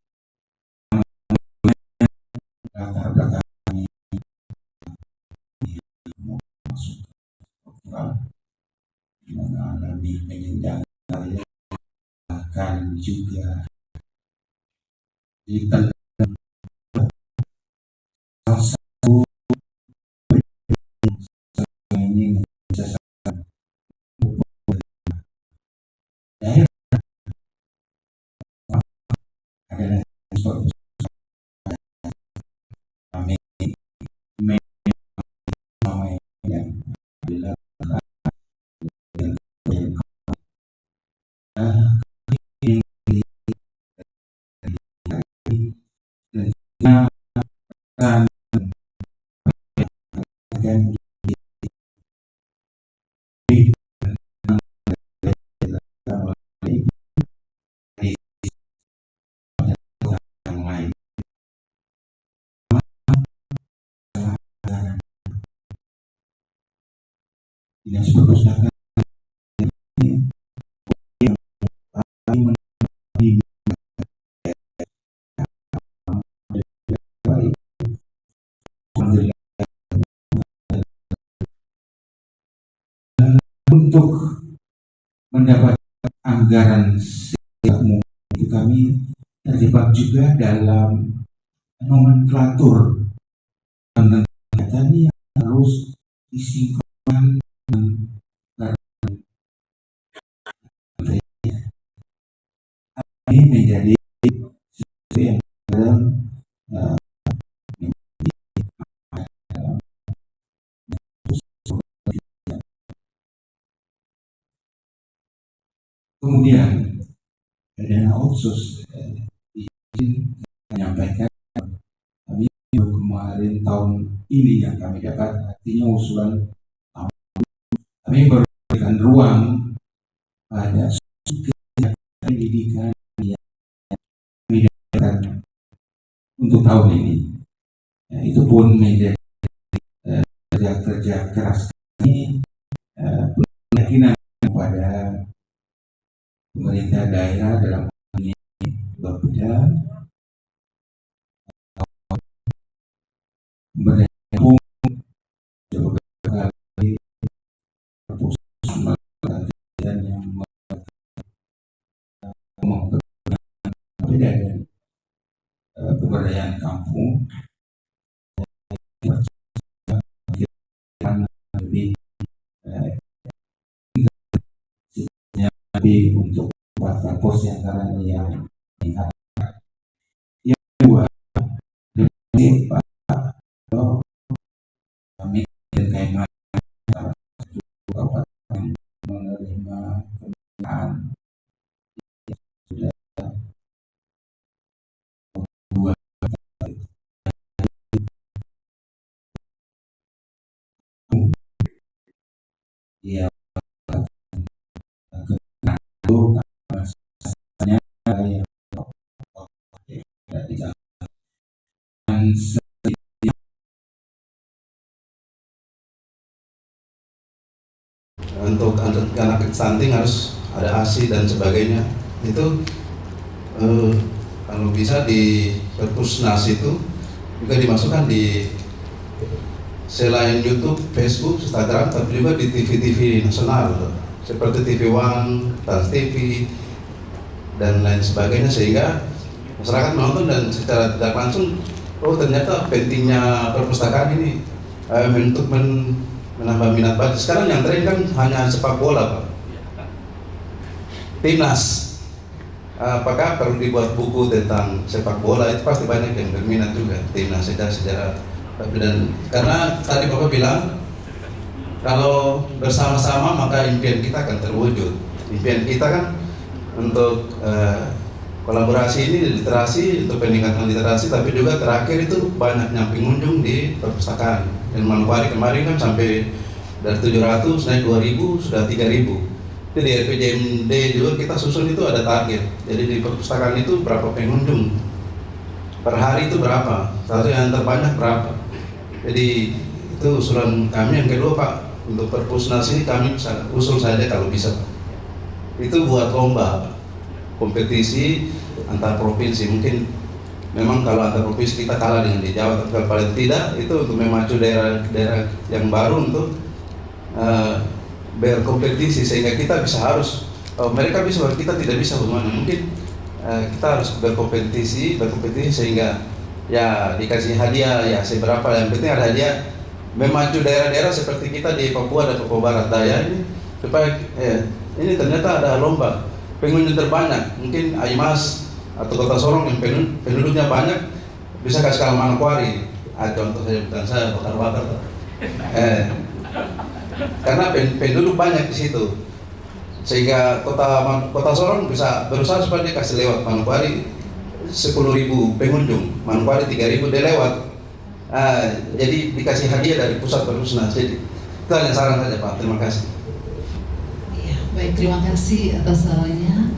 Speaker 8: latar belakang kami masuk struktural mengalami penjenjangan karir, bahkan juga ditentang salah satu ini menjadi daerah adalah kami yang bila dan dinas perpustakaan untuk mendapat anggaran setiap itu kami terjebak juga dalam nomenklatur kegiatan yang harus disinkronkan ini menjadi sesuatu yang kemudian dana otsus izin menyampaikan kami kemarin tahun ini yang kami dapat, artinya usulan kami memberikan ruang pada pendidikan yang kami dapatkan untuk tahun ini. Itu pun menjadi kerja keras kami, keyakinan kepada pemerintah daerah dalam ini Bapeda berdukung beberapa kali dan yang berbeda dan pemberdayaan kampung lebih untuk buat pos yang sekarang yang meningkat. Yang kedua, Pak kami terkait kabupaten menerima pembinaan sudah dua ya
Speaker 7: untuk anak stunting harus ada ASI dan sebagainya. Itu kalau bisa di Perpusnas itu juga dimasukkan di selain YouTube, Facebook, Instagram, tapi juga di TV-TV nasional seperti TV One, Trans TV dan lain sebagainya, sehingga masyarakat menonton dan secara tidak langsung, oh ternyata pentingnya perpustakaan ini untuk menambah minat baca. Sekarang yang tren kan hanya sepak bola, Pak. Timnas
Speaker 9: apakah perlu dibuat buku tentang sepak bola, itu pasti banyak yang berminat juga, timnas sejarah. Dan karena tadi Bapak bilang kalau bersama-sama maka impian kita akan terwujud. Impian kita kan untuk kolaborasi ini literasi, untuk peningkatan literasi, tapi juga terakhir itu banyaknya pengunjung di perpustakaan. Dan Manokwari kemarin kan sampai dari 700 naik 2000 sudah 3000. Jadi di RPJMD juga kita susun itu ada target. Jadi di perpustakaan itu berapa pengunjung per hari, itu berapa, seharusnya yang terbanyak berapa. Jadi itu usulan kami. Yang kedua Pak, untuk perpusnas ini kami bisa usul saja kalau bisa Pak, itu buat lomba Pak, kompetisi antar provinsi. Mungkin memang kalau antar provinsi kita kalah dengan di Jawa, tapi kalau paling tidak itu untuk memacu daerah-daerah yang baru untuk berkompetisi, sehingga kita bisa mereka bisa, kita tidak bisa bagaimana. Mungkin kita harus berkompetisi sehingga ya dikasih hadiah ya seberapa, yang penting ada hadiah, memacu daerah-daerah seperti kita di Papua dan Papua Barat Daya ini, supaya ini ternyata ada lomba pengunjung terbanyak. Mungkin Aimas atau Kota Sorong yang penduduknya banyak bisa kasih kalah Manokwari. Contoh saja, bukan saya bakar-bakar. Karena penduduk banyak di situ, sehingga kota Sorong bisa berusaha supaya dia kasih lewat Manokwari 10.000 pengunjung, Manokwari 3.000 dia lewat. Jadi dikasih hadiah dari pusat perpusnas. Jadi itu hanya saran saja Pak. Terima kasih.
Speaker 2: Ya, baik, terima kasih atas sarannya.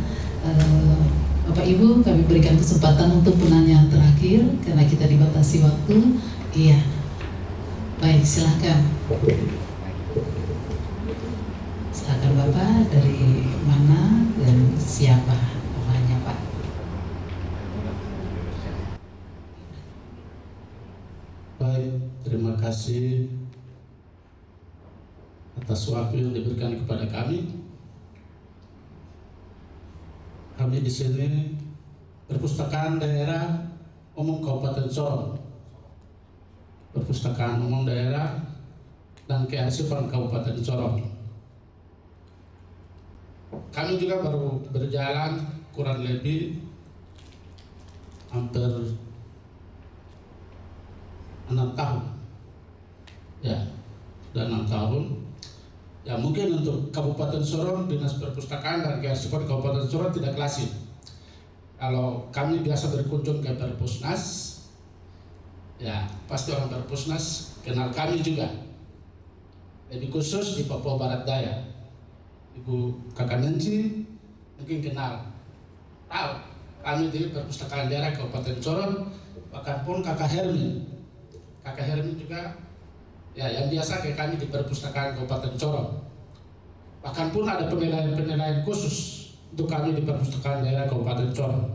Speaker 2: Bapak Ibu, kami berikan kesempatan untuk penanya terakhir karena kita dibatasi waktu. Iya, baik, silakan. Silakan Bapak, dari mana dan siapa namanya Pak?
Speaker 10: Baik, terima kasih atas waktu yang diberikan kepada kami. Kami di sini Perpustakaan Daerah Umum Kabupaten Sorong, Perpustakaan Umum Daerah dan Kearsipan Kabupaten Sorong. Kami juga baru berjalan kurang lebih hampir 6 tahun. Ya, sudah 6 tahun. Ya, mungkin untuk Kabupaten Sorong, Dinas Perpustakaan dan Kearsipan Kabupaten Sorong tidak klasik. Kalau kami biasa berkunjung ke Perpusnas, ya pasti orang Perpusnas kenal kami juga. Lebih khusus di Papua Barat Daya. Ibu Kakak Nenci mungkin kenal, tahu kami di Perpustakaan Daerah Kabupaten Sorong, bahkan pun Kakak Hermin juga ya yang biasa kayak kami di Perpustakaan Kabupaten Sorong. Bahkan pun ada penilaian khusus untuk kami di Perpustakaan Daerah Kabupaten Sorong.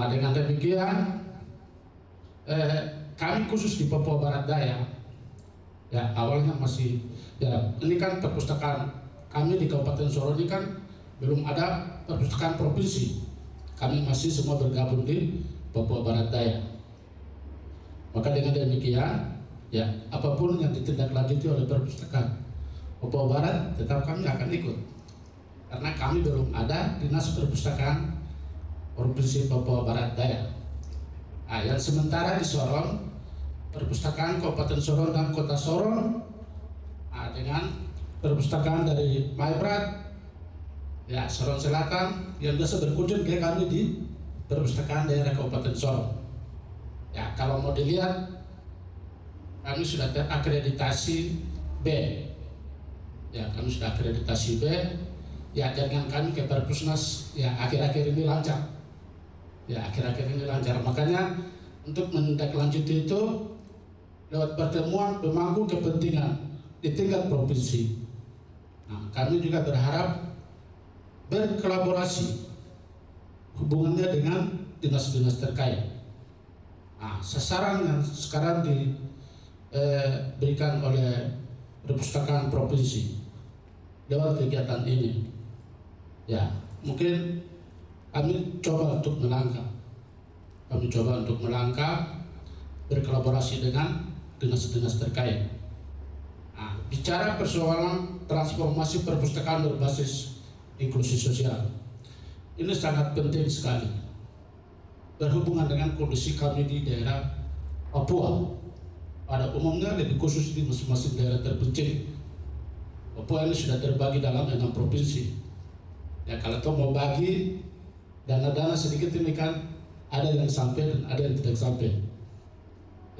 Speaker 10: Dengan demikian kami khusus di Papua Barat Daya, ya awalnya masih ya ini kan perpustakaan kami di Kabupaten Sorong ini kan belum ada perpustakaan provinsi. Kami masih semua bergabung di Papua Barat Daya. Maka dengan demikian, ya apapun yang ditindaklanjuti oleh perpustakaan Papua Barat, tetap kami akan ikut. Karena kami belum ada Dinas Perpustakaan Provinsi Papua Barat Daya. Yang sementara di Sorong, Perpustakaan Kabupaten Sorong dan Kota Sorong, dengan perpustakaan dari Maibrat, ya Sorong Selatan yang biasa berkunjung ke kami di Perpustakaan Daerah Kabupaten Sorong. Ya kalau mau dilihat, kami sudah terakreditasi B. Ya kami sudah akreditasi B. Ya jaringan kami ke Perpusnas ya akhir-akhir ini lancar. Ya akhir-akhir ini lancar. Makanya untuk menindaklanjuti itu lewat pertemuan pemangku kepentingan di tingkat provinsi. Kami juga berharap berkolaborasi hubungannya dengan dinas-dinas terkait. Sasaran yang sekarang diberikan oleh perpustakaan provinsi lewat kegiatan ini, ya mungkin kami coba untuk melangkah berkolaborasi dengan dinas-dinas terkait. Bicara persoalan transformasi perpustakaan berbasis inklusi sosial, ini sangat penting sekali berhubungan dengan kondisi kami di daerah Papua. Pada umumnya lebih khusus di masing-masing daerah terpencil. Papua ini sudah terbagi dalam 6 provinsi. Ya kalau toh mau bagi dana-dana sedikit ini kan ada yang sampai dan ada yang tidak sampai.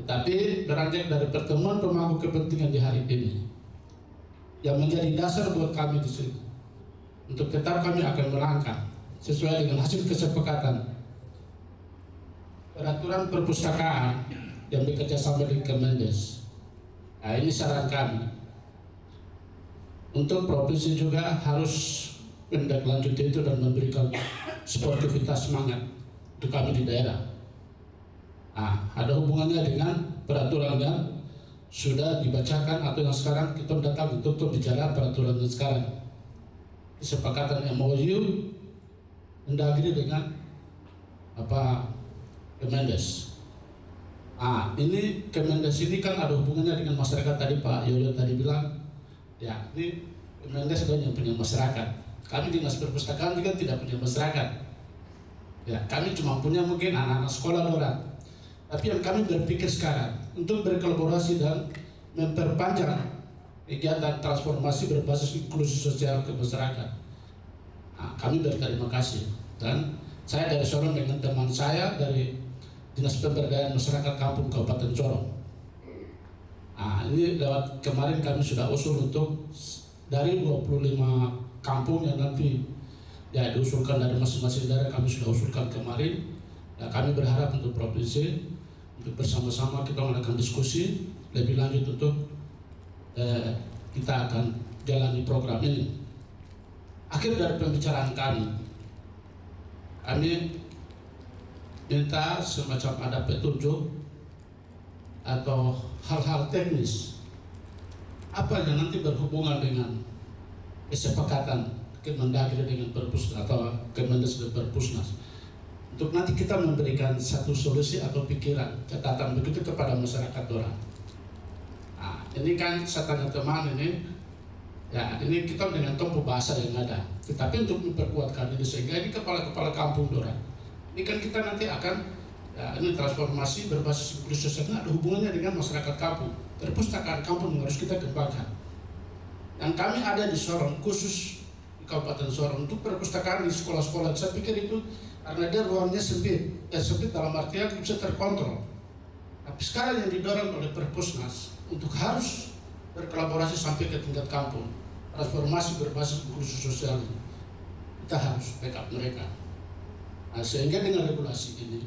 Speaker 10: Tetapi beranjak dari pertemuan pemangku kepentingan di hari ini, yang menjadi dasar buat kami di sini, untuk tetap kami akan melangkah sesuai dengan hasil kesepakatan peraturan perpustakaan yang bekerja sama dengan Kemendes. Nah, ini saran kami. Untuk provinsi juga harus menindaklanjuti itu dan memberikan sportivitas semangat untuk kami di daerah. Nah, ada hubungannya dengan peraturan yang sudah dibacakan atau yang sekarang kita datang untuk bicara peraturan yang sekarang. Kesepakatan MOU Mendagri dengan Kemendes. Nah, ini Kemendes ini kan ada hubungannya dengan masyarakat. Tadi Pak Yoyo tadi bilang, ya ini Kemendes adalah yang punya masyarakat. Kami Dinas Perpustakaan juga tidak punya masyarakat. Ya, kami cuma punya mungkin anak-anak sekolah orang. Tapi yang kami berpikir sekarang untuk berkolaborasi dan memperpanjang kegiatan transformasi berbasis inklusi sosial ke masyarakat. Nah, kami berterima kasih, dan saya dari Sorong dengan teman saya dari Dinas Pemberdayaan Masyarakat Kampung Kabupaten Sorong. Nah, ini lewat kemarin kami sudah usul untuk dari 25 kampung yang nanti ya diusulkan dari masing-masing daerah, kami sudah usulkan kemarin. Ya, kami berharap untuk provinsi untuk bersama-sama kita melakukan diskusi lebih lanjut untuk kita akan jalani program ini. Akhir dari pembicaraan kami minta semacam ada petunjuk atau hal-hal teknis apa yang nanti berhubungan dengan kesepakatan Kemendagri dengan Perpusnas atau Kemendes dan Perpusnas, untuk nanti kita memberikan satu solusi atau pikiran, catatan begitu kepada masyarakat orang. Nah, ini kan saya tanya teman ini, ya ini kita dengan tempuh bahasa yang ada, tetapi untuk memperkuatkan ini sehingga ini kepala-kepala kampung orang. Ini kan kita nanti akan, ya ini transformasi berbasis inklusi sosial ada hubungannya dengan masyarakat kampung, perpustakaan kampung yang harus kita kembangkan. Yang kami ada di Sorong, khusus di Kabupaten Sorong untuk perpustakaan di sekolah-sekolah, saya pikir itu karena dia ruangnya sempit, sempit dalam artian bisa terkontrol. Tapi sekarang yang didorong oleh Perpusnas untuk harus berkolaborasi sampai ke tingkat kampung, transformasi berbasis inklusi sosial, kita harus backup mereka. Nah, sehingga dengan regulasi ini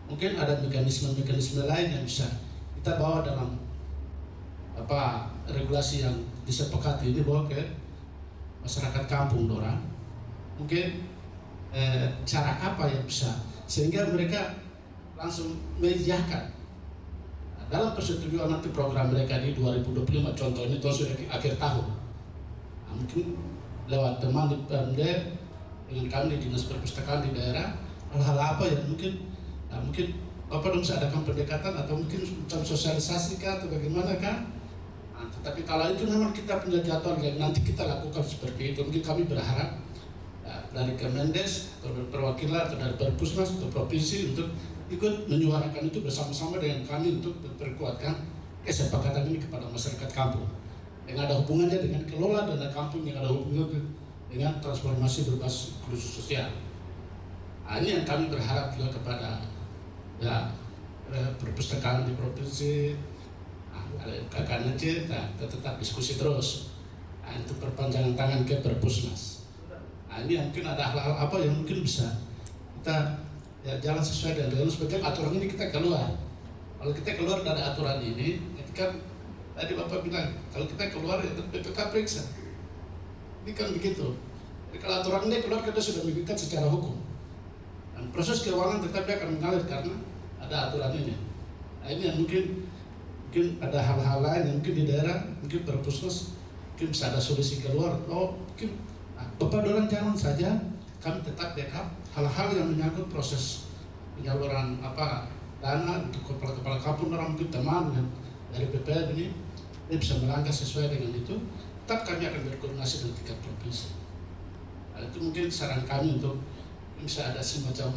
Speaker 10: mungkin ada mekanisme-mekanisme lain yang bisa kita bawa dalam regulasi yang disepakati ini bawa ke masyarakat kampung orang. Mungkin cara apa yang bisa sehingga mereka langsung mengiyakan dalam persetujuan nanti program mereka di 2025, contoh ini sudah akhir tahun. Nah, mungkin lewat teman di PMD dengan kami di Dinas Perpustakaan di daerah, hal-hal apa yang mungkin Bapak bisa adakan pendekatan atau mungkin macam sosialisasi kah atau bagaimana kah? Nah, tetapi kalau itu memang kita punya jadwal yang nanti kita lakukan seperti itu, mungkin kami berharap dari Kemendes, perwakilan atau dari Perpusnas atau provinsi untuk ikut menyuarakan itu bersama-sama dengan kami untuk memperkuatkan kesepakatan ini kepada masyarakat kampung yang ada hubungannya dengan kelola dana kampung, yang ada hubungannya dengan transformasi berbasis inklusi sosial. Nah, ini yang kami berharap juga kepada perpustakaan di provinsi, KKNC, kita tetap diskusi terus untuk perpanjangan tangan ke Perpusnas. Nah, ini mungkin ada hal-hal apa yang mungkin bisa kita jalan sesuai dengan sebagian aturan ini kita keluar. Kalau kita keluar dari aturan ini, kan tadi Bapak bilang kalau kita keluar ya BPK periksa. Ini kan begitu. Jadi kalau aturan ini keluar kita sudah mengikat secara hukum. Dan proses keuangan tetap dia akan mengalir karena ada aturan ini. Nah, ini yang mungkin ada hal-hal lain yang mungkin di daerah, mungkin Perpusnas mungkin bisa ada solusi keluar. Mungkin Bapak dorong jangan saja kami tetap backup hal-hal yang menyangkut proses penyaluran dana untuk kepala-kepala kampung orang, mungkin teman dari BPR ini bisa melangkah sesuai dengan itu. Tetap kami akan berkoordinasi dengan tingkat provinsi. Nah, itu mungkin saran kami untuk bisa ada semacam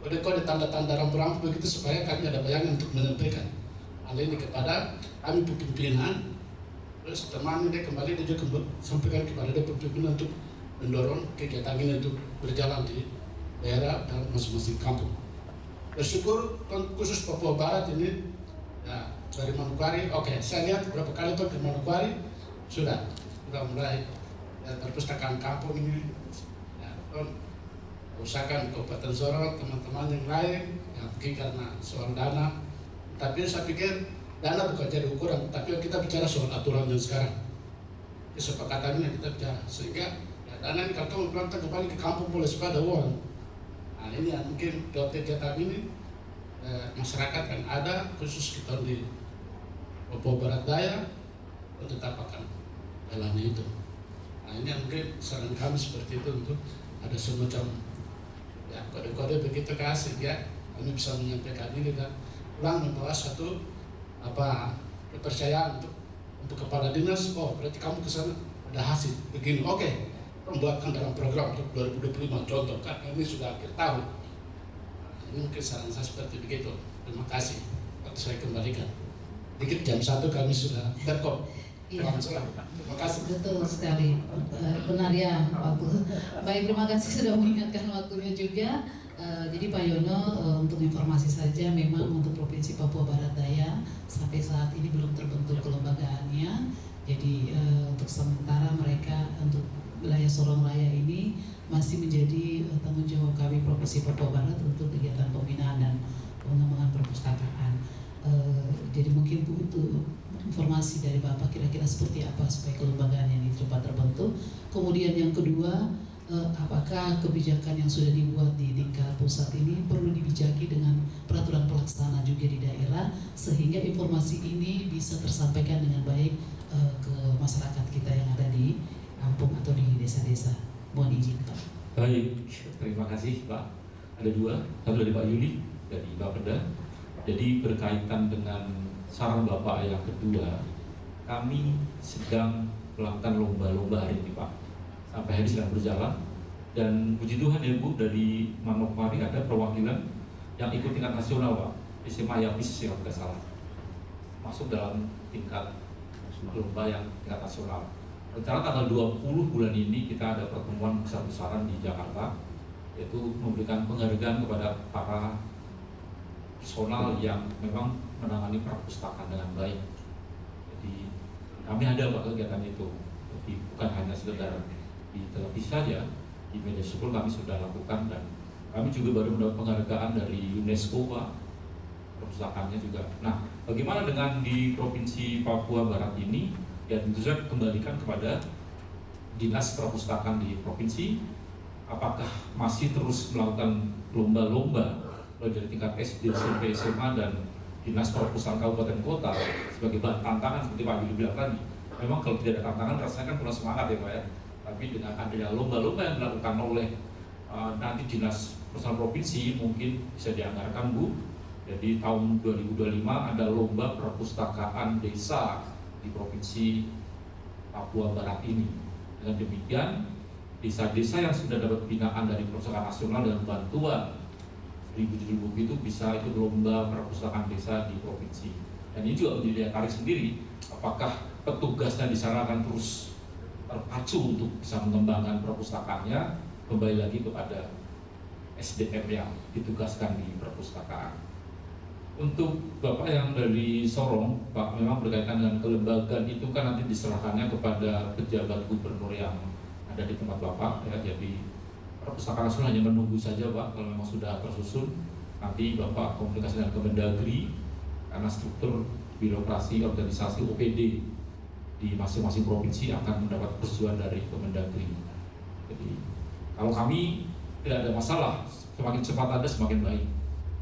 Speaker 10: kode-kode tanda-tanda rambu-rambu begitu supaya kami ada bayangan untuk menyampaikan hal ini kepada kami pimpinan. Terus teman dia kembali dia juga sampaikan kepada dia pimpinan untuk mendorong kegiatan ini untuk berjalan di daerah dan masing-masing kampung. Bersyukur khusus Papua Barat ini ya, dari Manokwari, oke, saya lihat beberapa kali tuh ke Manokwari sudah mulai ya, perpustakaan kampung ini ya, usahakan Kabupaten Sorong, teman-teman yang lain ya, mungkin karena soal dana, tapi saya pikir dana bukan jadi ukuran, tapi kita bicara soal aturan yang sekarang, kesepakatan ini kita bicara, sehingga ya, dana ini kalau pulang kembali ke kampung boleh supaya ada uang. Nah ini ya, mungkin kegiatan ini masyarakat yang ada khusus kita di Papua Barat Daya tetap akan jalani itu. Nah ini yang mungkin saran kami seperti itu untuk ada semacam ya kode-kode begitu kasih ya kami bisa menyampaikan ini dan pulang membawa satu kepercayaan untuk kepala dinas. Oh berarti kamu kesana ada hasil begini, oke. Membuatkan dalam program untuk 2025 contoh kan ini sudah akhir tahun. Ini mungkin saran saya seperti begitu. Terima kasih. Waktu saya kembalikan. Dikit jam 1 kami sudah terkop.
Speaker 2: Iya.
Speaker 10: Terima kasih.
Speaker 2: Betul sekali. Benar ya waktu. Baik, terima kasih sudah mengingatkan waktunya juga. Jadi Pak Yono, untuk informasi saja memang untuk Provinsi Papua Barat Daya sampai saat ini belum terbentuk kelembagaannya. Jadi untuk sementara mereka untuk wilayah Sorong Raya ini masih menjadi tanggung jawab kami Provinsi Papua Barat untuk kegiatan pembinaan dan pengembangan perpustakaan. Jadi mungkin untuk informasi dari Bapak kira-kira seperti apa supaya kelembagaan ini cepat terbentuk. Kemudian yang kedua, apakah kebijakan yang sudah dibuat di tingkat pusat ini perlu dibijaki dengan peraturan pelaksana juga di daerah sehingga informasi ini bisa tersampaikan dengan baik ke masyarakat kita yang ada di kampung atau di desa-desa. Mohon izin Pak.
Speaker 3: Baik, terima kasih Pak. Ada dua, satu dari Pak Yuli, dari Bapeda. Jadi berkaitan dengan saran Bapak yang kedua, kami sedang melakukan lomba-lomba hari ini Pak. Sampai hari sedang berjalan. Dan puji Tuhan ya Bu, dari Manokwari ada perwakilan yang ikut tingkat nasional Pak. SMA Yapis yang tidak salah. Masuk dalam tingkat lomba yang tingkat nasional. Rencana tanggal 20 bulan ini kita ada pertemuan besar-besaran di Jakarta, yaitu memberikan penghargaan kepada para personal yang memang menangani perpustakaan dengan baik. Jadi kami ada Pak kegiatan itu. Jadi bukan hanya sekedar di televisi saja, di media sosial kami sudah lakukan dan kami juga baru mendapat penghargaan dari UNESCO Pak, perpustakaannya juga. Nah, bagaimana dengan di Provinsi Papua Barat ini? Ya tentu saja kembalikan kepada dinas perpustakaan di provinsi. Apakah masih terus melakukan lomba-lomba dari tingkat SD, SMP, SMA dan dinas perpustakaan kabupaten kota sebagai bahan tantangan seperti Pak Yuli bilang tadi. Memang kalau tidak ada tantangan rasanya kan kurang semangat ya Pak ya. Tapi dengan adanya lomba-lomba yang dilakukan oleh nanti dinas perpustakaan provinsi mungkin bisa dianggarkan Bu. Jadi tahun 2025 ada lomba perpustakaan desa di Provinsi Papua Barat ini. Dengan demikian, desa-desa yang sudah dapat binaan dari perpustakaan nasional dan bantuan 1.000 buku itu bisa ikut lomba perpustakaan desa di provinsi. Dan ini juga menjadi daya tarik sendiri. Apakah petugasnya di sana akan terus terpacu untuk bisa mengembangkan perpustakaannya? Kembali lagi kepada SDM yang ditugaskan di perpustakaan. Untuk Bapak yang dari Sorong, Pak, memang berkaitan dengan kelembagaan itu kan nanti diserahkannya kepada pejabat gubernur yang ada di tempat Bapak ya. Jadi perpustakaan nasional hanya menunggu saja Pak, kalau memang sudah tersusun nanti Bapak komunikasi dengan Kemendagri karena struktur birokrasi organisasi OPD di masing-masing provinsi akan mendapat persetujuan dari Kemendagri. Jadi kalau kami tidak ada masalah, semakin cepat ada semakin baik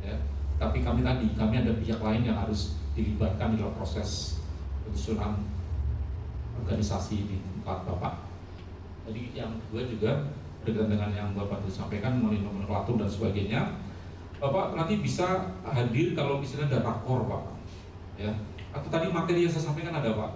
Speaker 3: ya. Tapi kami ada pihak lain yang harus dilibatkan dalam proses penyusunan organisasi di tempat Bapak. Jadi yang kedua juga berkaitan dengan yang Bapak sampaikan mengenai nomenklatur dan sebagainya. Bapak nanti bisa hadir kalau misalnya ada rakor Pak, ya. Atau tadi materi yang saya sampaikan ada Pak.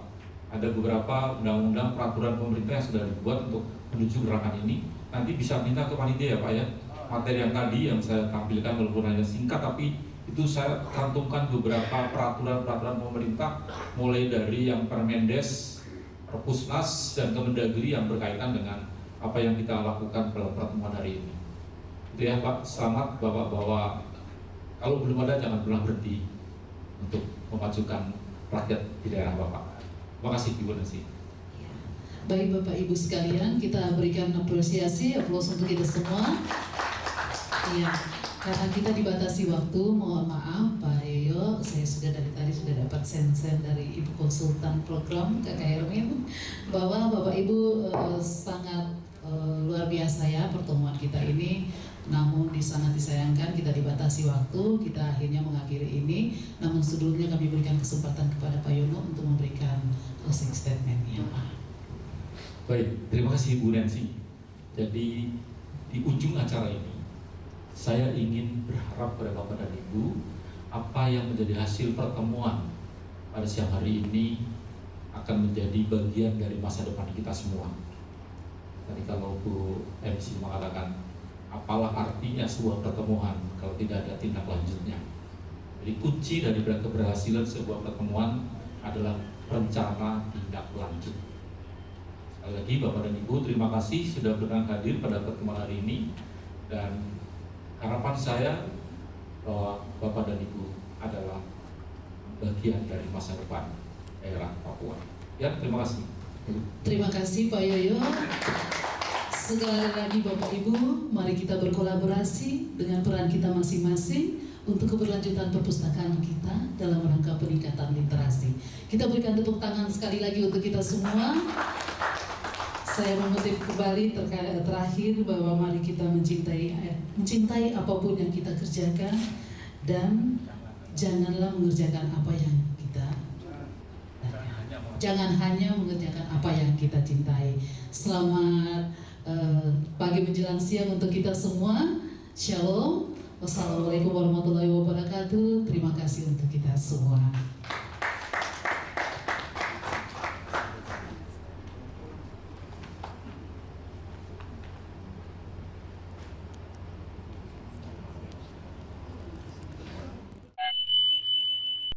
Speaker 3: Ada beberapa undang-undang peraturan pemerintah yang sudah dibuat untuk menuju gerakan ini. Nanti bisa minta ke panitia ya Pak ya. materi yang tadi yang saya tampilkan walaupun hanya singkat, tapi itu saya cantumkan beberapa peraturan-peraturan pemerintah mulai dari yang Permendes, Perpusnas, dan Kemendagri yang berkaitan dengan apa yang kita lakukan dalam pertemuan hari ini. Itu ya Pak, selamat Bapak, bahwa kalau belum ada jangan pernah berhenti untuk memajukan rakyat di daerah Bapak. Terima kasih Ibu Nancy.
Speaker 2: Baik Bapak Ibu sekalian, kita berikan apresiasi, aplaus untuk kita semua. Iya, karena kita dibatasi waktu, mohon maaf Pak Yoyo, saya sudah dari tadi sudah dapat sen-sen dari Ibu Konsultan Program Kakak Hermin bahwa Bapak Ibu sangat luar biasa ya pertemuan kita ini. Namun sangat disayangkan kita dibatasi waktu, kita akhirnya mengakhiri ini. Namun sebelumnya kami berikan kesempatan kepada Pak Yono untuk memberikan closing statement-nya Pak.
Speaker 3: Baik, terima kasih Bu Nancy. Jadi di ujung acara ini saya ingin berharap kepada Bapak dan Ibu, apa yang menjadi hasil pertemuan pada siang hari ini akan menjadi bagian dari masa depan kita semua. Tadi kalau Bu MC mengatakan, apalah artinya sebuah pertemuan kalau tidak ada tindak lanjutnya. Jadi kunci dari keberhasilan sebuah pertemuan adalah rencana tindak lanjut. Sekali lagi Bapak dan Ibu, terima kasih sudah berkenan hadir pada pertemuan hari ini, dan harapan saya bahwa Bapak dan Ibu adalah bagian dari masa depan daerah Papua. Ya, terima kasih.
Speaker 2: Terima kasih Pak Yoyo. Sekali lagi Bapak Ibu, mari kita berkolaborasi dengan peran kita masing-masing untuk keberlanjutan perpustakaan kita dalam rangka peningkatan literasi. Kita berikan tepuk tangan sekali lagi untuk kita semua. Saya mengutip kembali terakhir bahwa mari kita mencintai apapun yang kita kerjakan, dan janganlah mengerjakan apa yang kita jangan hanya mengerjakan apa yang kita cintai. Selamat pagi menjelang siang untuk kita semua. Shalom. Wassalamualaikum warahmatullahi wabarakatuh. Terima kasih untuk kita semua.